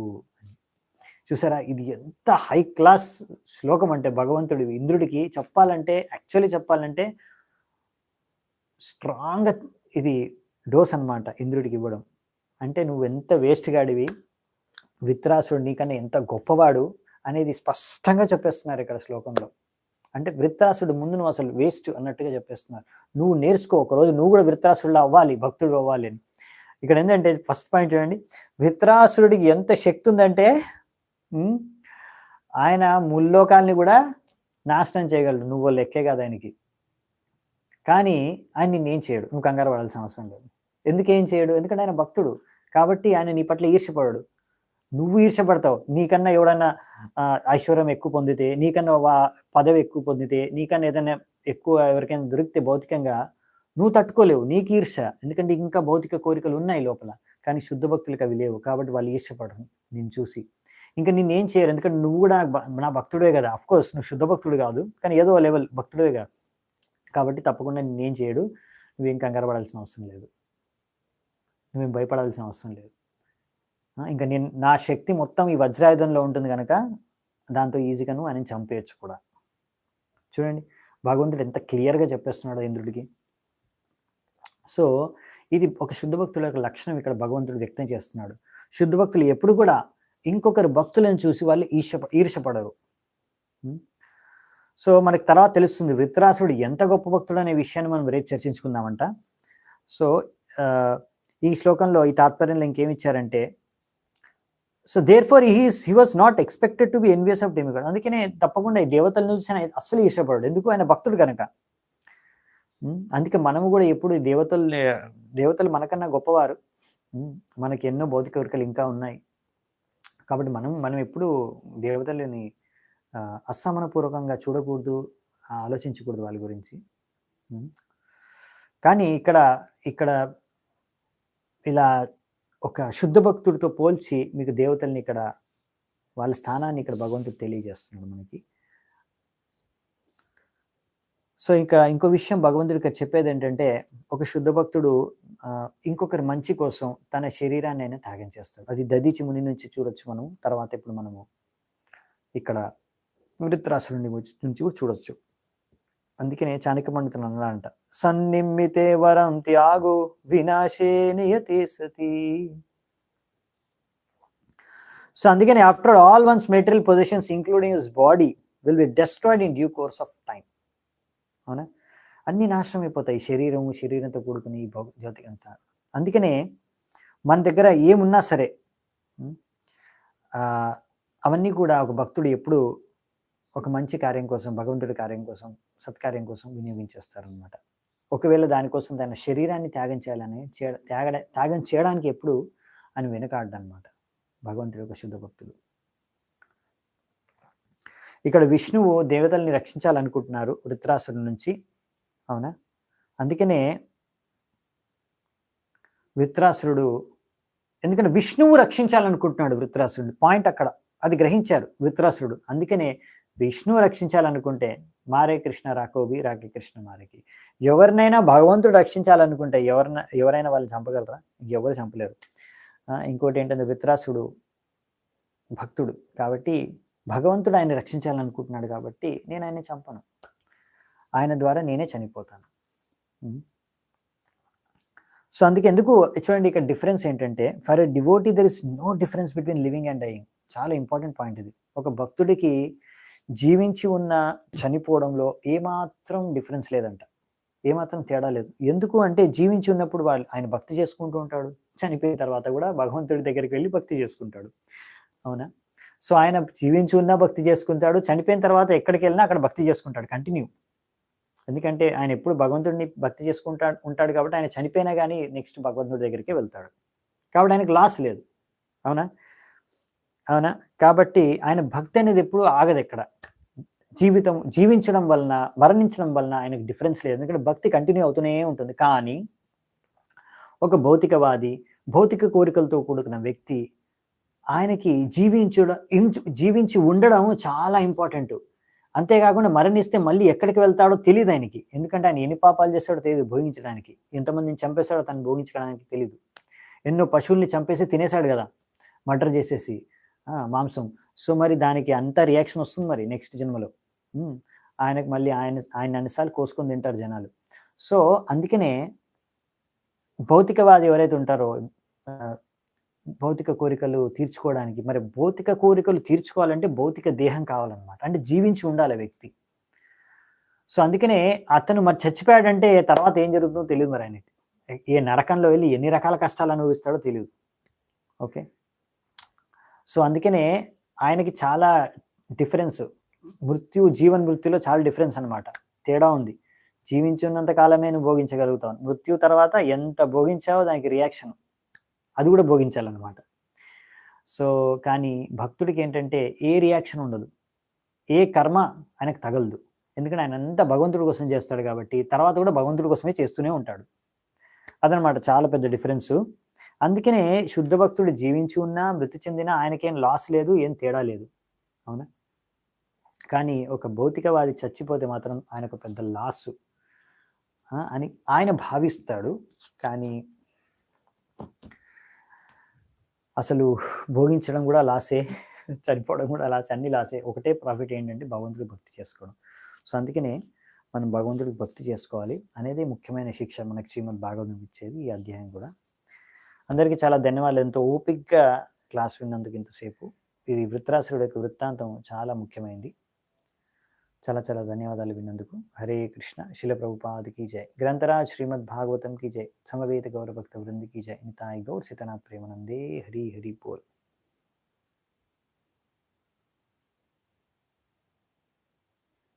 చూసారా, ఇది ఎంత హై క్లాస్ శ్లోకం అంటే భగవంతుడు ఇంద్రుడికి యాక్చువల్లీ చెప్పాలంటే స్ట్రాంగ్ ఇది డోస్ అనమాట ఇంద్రుడికి ఇవ్వడం. అంటే నువ్వు ఎంత వేస్ట్ గాడివి, విత్రాసుడు నీకన్నా ఎంత గొప్పవాడు అనేది స్పష్టంగా చెప్పేస్తున్నారు ఇక్కడ శ్లోకంలో. అంటే వృత్రాసుడు ముందు నువ్వు అసలు వేస్ట్ అన్నట్టుగా చెప్పేస్తున్నారు. నువ్వు నేర్చుకో, ఒకరోజు నువ్వు కూడా వృత్రాసుడిలో అవ్వాలి, భక్తుడు అవ్వాలి అని. ఇక్కడ ఏంటంటే ఫస్ట్ పాయింట్ చూడండి, వృత్రాసుడికి ఎంత శక్తి ఉందంటే ఆయన ముల్లోకాల్ని కూడా నాశనం చేయగలడు, నువ్వు లెక్కే కాదు ఆయనకి. కానీ ఆయన నిన్నేం చేయడు, నువ్వు కంగారు పడాల్సిన అవసరం లేదు. ఎందుకేం చేయడు? ఎందుకంటే ఆయన భక్తుడు కాబట్టి ఆయన నీ పట్ల ఈర్ష్యపడడు. నువ్వు ఈర్ష్యపడతావు, నీకన్నా ఎవడన్నా ఐశ్వర్యం ఎక్కువ పొందితే, నీకన్నా పదవి ఎక్కువ పొందితే, నీకన్నా ఏదైనా ఎక్కువ ఎవరికైనా దొరికితే భౌతికంగా నువ్వు తట్టుకోలేవు, నీకు ఈర్ష. ఎందుకంటే ఇంకా భౌతిక కోరికలు ఉన్నాయి లోపల, కానీ శుద్ధ భక్తులకు అవి లేవు కాబట్టి వాళ్ళు ఈర్ష్యపడరు నేను చూసి. ఇంకా నిన్నేం చేయరు, ఎందుకంటే నువ్వు కూడా నా భక్తుడే కదా. అఫ్ కోర్స్ నువ్వు శుద్ధ భక్తుడు కాదు, కానీ ఏదో లెవెల్ భక్తుడే కాదు కాబట్టి తప్పకుండా నిన్నేం చేయడు. నువ్వేం కంగారు పడాల్సిన అవసరం లేదు, నువ్వేం భయపడాల్సిన అవసరం లేదు. ఇంకా నా శక్తి మొత్తం ఈ వజ్రాయుధంలో ఉంటుంది కనుక దాంతో ఈజీగా నువ్వు ఆయన చంపేయచ్చు కూడా. చూడండి భగవంతుడు ఎంత క్లియర్గా చెప్పేస్తున్నాడు ఇంద్రుడికి. సో ఇది ఒక శుద్ధ భక్తుల యొక్క లక్షణం ఇక్కడ భగవంతుడు వ్యక్తం చేస్తున్నాడు. శుద్ధ భక్తులు ఎప్పుడు కూడా ఇంకొకరు భక్తులను చూసి వాళ్ళు ఈర్షపడరు. సో మనకి తర్వాత తెలుస్తుంది వృత్రాసుడు ఎంత గొప్ప భక్తుడు అనే విషయాన్ని మనం రేపు చర్చించుకుందామంట. సో ఈ శ్లోకంలో ఈ తాత్పర్యంలో ఇంకేమిచ్చారంటే, so there far he was not expected to be envious of demigod. అందుకనే తప్పకుండా ఈ దేవతల నుంచి ఆయన అస్సలు ఇష్టపడాడు, ఎందుకు ఆయన భక్తుడు కనుక. అందుకే మనము కూడా ఎప్పుడు దేవతలు మనకన్నా గొప్పవారు, మనకి ఎన్నో భౌతిక కోరికలు ఇంకా ఉన్నాయి. కాబట్టి మనం ఎప్పుడూ దేవతలని అసహనపూర్వకంగా చూడకూడదు, ఆలోచించకూడదు వాళ్ళ గురించి. కానీ ఇక్కడ ఇక్కడ ఇలా ఒక శుద్ధ భక్తుడితో పోల్చి మీకు దేవతల్ని ఇక్కడ వాళ్ళ స్థానాన్ని ఇక్కడ భగవంతుడు తెలియజేస్తున్నాడు మనకి. సో ఇంకా ఇంకో విషయం భగవంతుడు ఇక్కడ చెప్పేది ఏంటంటే, ఒక శుద్ధ భక్తుడు ఇంకొకరి మంచి కోసం తన శరీరాన్ని అయినా త్యాగం చేస్తాడు. అది దధీచి ముని నుంచి చూడొచ్చు మనం. తర్వాత ఇప్పుడు మనము ఇక్కడ వృత్రాసురుడి నుంచి కూడా చూడొచ్చు. అందుకనే చాణక్య పండితులు అన్నారంట, సన్నిమ్మితే వరం త్యాగు వినాశే నియతే సతి. సో అందుకని after all once material positions including his body will be destroyed in due course of time. అవునా, అన్ని నాశనం అయిపోతాయి, శరీరంతో కూడుకుని జ్యోతి అంతా. అందుకనే మన దగ్గర ఏమున్నా సరే అవన్నీ కూడా ఒక భక్తుడు ఎప్పుడు ఒక మంచి కార్యం కోసం, భగవంతుడి కార్యం కోసం, సత్కార్యం కోసం వినియోగించేస్తారనమాట. ఒకవేళ దానికోసం తన శరీరాన్ని త్యాగం చేయాలని త్యాగం చేయడానికి ఎప్పుడు అని వెనుకాడనమాట భగవంతుడి యొక్క శుద్ధ భక్తులు. ఇక్కడ విష్ణువు దేవతల్ని రక్షించాలనుకుంటున్నారు వృత్రాసురుడి నుంచి. అవునా, అందుకనే వృత్రాసురుడు, ఎందుకంటే విష్ణువు రక్షించాలనుకుంటున్నాడు వృత్రాసురుడు, పాయింట్ అక్కడ అది గ్రహించారు వృత్రాసురుడు. అందుకనే విష్ణువు రక్షించాలనుకుంటే మారే కృష్ణ రాకోబి రాకే కృష్ణ మారేకి. ఎవరినైనా భగవంతుడు రక్షించాలనుకుంటే ఎవరైనా వాళ్ళు చంపగలరా? ఎవరు చంపలేరు. ఇంకోటి ఏంటంటే వృత్రాసురుడు భక్తుడు కాబట్టి భగవంతుడు ఆయన రక్షించాలనుకుంటున్నాడు కాబట్టి నేను ఆయన్ని చంపను, ఆయన ద్వారా నేనే చనిపోతాను. సో అందుకే చూడండి ఇక్కడ డిఫరెన్స్ ఏంటంటే, for a devotee there is no difference between living and dying. చాలా ఇంపార్టెంట్ పాయింట్ ఇది. ఒక భక్తుడికి జీవించి ఉన్న చనిపోవడంలో ఏమాత్రం డిఫరెన్స్ లేదంట, ఏమాత్రం తేడా లేదు. ఎందుకు అంటే జీవించి ఉన్నప్పుడు ఆయన భక్తి చేసుకుంటూ ఉంటాడు, చనిపోయిన తర్వాత కూడా భగవంతుడి దగ్గరికి వెళ్ళి భక్తి చేసుకుంటాడు. అవునా, సో ఆయన జీవించి ఉన్నా భక్తి చేసుకుంటాడు, చనిపోయిన తర్వాత ఎక్కడికి వెళ్ళినా అక్కడ భక్తి చేసుకుంటాడు కంటిన్యూ. ఎందుకంటే ఆయన ఎప్పుడు భగవంతుడిని భక్తి ఉంటాడు కాబట్టి ఆయన చనిపోయినా కానీ నెక్స్ట్ భగవంతుడి దగ్గరికి వెళ్తాడు. కాబట్టి ఆయనకు లాస్ లేదు. అవునా అవునా కాబట్టి ఆయన భక్తి అనేది ఎప్పుడు ఆగదు. ఎక్కడ జీవించడం వలన, మరణించడం వలన ఆయనకు డిఫరెన్స్ లేదు, ఎందుకంటే భక్తి కంటిన్యూ అవుతూనే ఉంటుంది. కానీ ఒక భౌతికవాది, భౌతిక కోరికలతో కూడుకున్న వ్యక్తి, ఆయనకి జీవించి ఉండడం చాలా ఇంపార్టెంట్. అంతేకాకుండా మరణిస్తే మళ్ళీ ఎక్కడికి వెళ్తాడో తెలియదు ఆయనకి, ఎందుకంటే ఆయన ఎన్ని పాపాలు చేస్తాడో తెలియదు భోగించడానికి, ఎంతమందిని చంపేశాడో తను భోగించడానికి తెలియదు. ఎన్నో పశువుల్ని చంపేసి తినేశాడు కదా, మర్డర్ చేసేసి మాంసం. సో మరి దానికి అంత రియాక్షన్ వస్తుంది మరి నెక్స్ట్ జన్మలో. ఆయనకు మళ్ళీ ఆయన అన్నిసార్లు కోసుకొని తింటారు జనాలు. సో అందుకనే భౌతికవాది ఎవరైతే ఉంటారో భౌతిక కోరికలు తీర్చుకోవడానికి, మరి భౌతిక కోరికలు తీర్చుకోవాలంటే భౌతిక దేహం కావాలన్నమాట, అంటే జీవించి ఉండాలి వ్యక్తి. సో అందుకనే అతను మరి చచ్చిపోయాడంటే తర్వాత ఏం జరుగుతుందో తెలియదు మరి ఆయనకి, ఏ నరకంలో వెళ్ళి ఎన్ని రకాల కష్టాలు అనుభవిస్తాడో తెలియదు. ఓకే, సో అందుకనే ఆయనకి చాలా డిఫరెన్స్, జీవన్ మృత్యులో చాలా డిఫరెన్స్ అనమాట, తేడా ఉంది. జీవించున్నంత కాలమే నువ్వు భోగించగలుగుతావు, మృత్యు తర్వాత ఎంత భోగించావో దానికి రియాక్షన్ అది కూడా భోగించాలన్నమాట. సో కానీ భక్తుడికి ఏంటంటే ఏ రియాక్షన్ ఉండదు, ఏ కర్మ ఆయనకు తగలదు, ఎందుకంటే ఆయన అంతా భగవంతుడి కోసం చేస్తాడు కాబట్టి తర్వాత కూడా భగవంతుడి కోసమే చేస్తూనే ఉంటాడు. అదనమాట చాలా పెద్ద డిఫరెన్సు. అందుకనే శుద్ధ భక్తుడు జీవించి ఉన్నా మృతి చెందినా ఆయనకేం లాస్ లేదు, ఏం తేడా లేదు. అవునా, కానీ ఒక భౌతికవాది చచ్చిపోతే మాత్రం ఆయనకు పెద్ద లాసు అని ఆయన భావిస్తాడు. కానీ అసలు భోగించడం కూడా లాసే, చనిపోవడం కూడా లాసే, అన్ని లాసే. ఒకటే ప్రాఫిట్ ఏంటంటే భగవంతుడికి భక్తి చేసుకోవడం. సో అందుకనే మనం భగవంతుడికి భక్తి చేసుకోవాలి అనేది ముఖ్యమైన శిక్ష మనకి శ్రీమద్ భాగవతం ఇచ్చేది ఈ అధ్యాయం కూడా. అందరికీ చాలా ధన్యవాదాలు, ఎంతో ఓపికగా క్లాస్ విన్నందుకు ఇంతసేపు. ఇది వృత్రాసురుడి యొక్క వృత్తాంతం చాలా ముఖ్యమైనది. చాలా చాలా ధన్యవాదాలు విన్నందుకు. హరే కృష్ణ. శిల ప్రభుపాదికి జై. గ్రంథరాజ్ శ్రీమద్ భాగవతం की जय. समवेत गौर भक्त वृंद की जय. निताई गौर सीतानाथ प्रेमानंदे. हरि हरि बोल.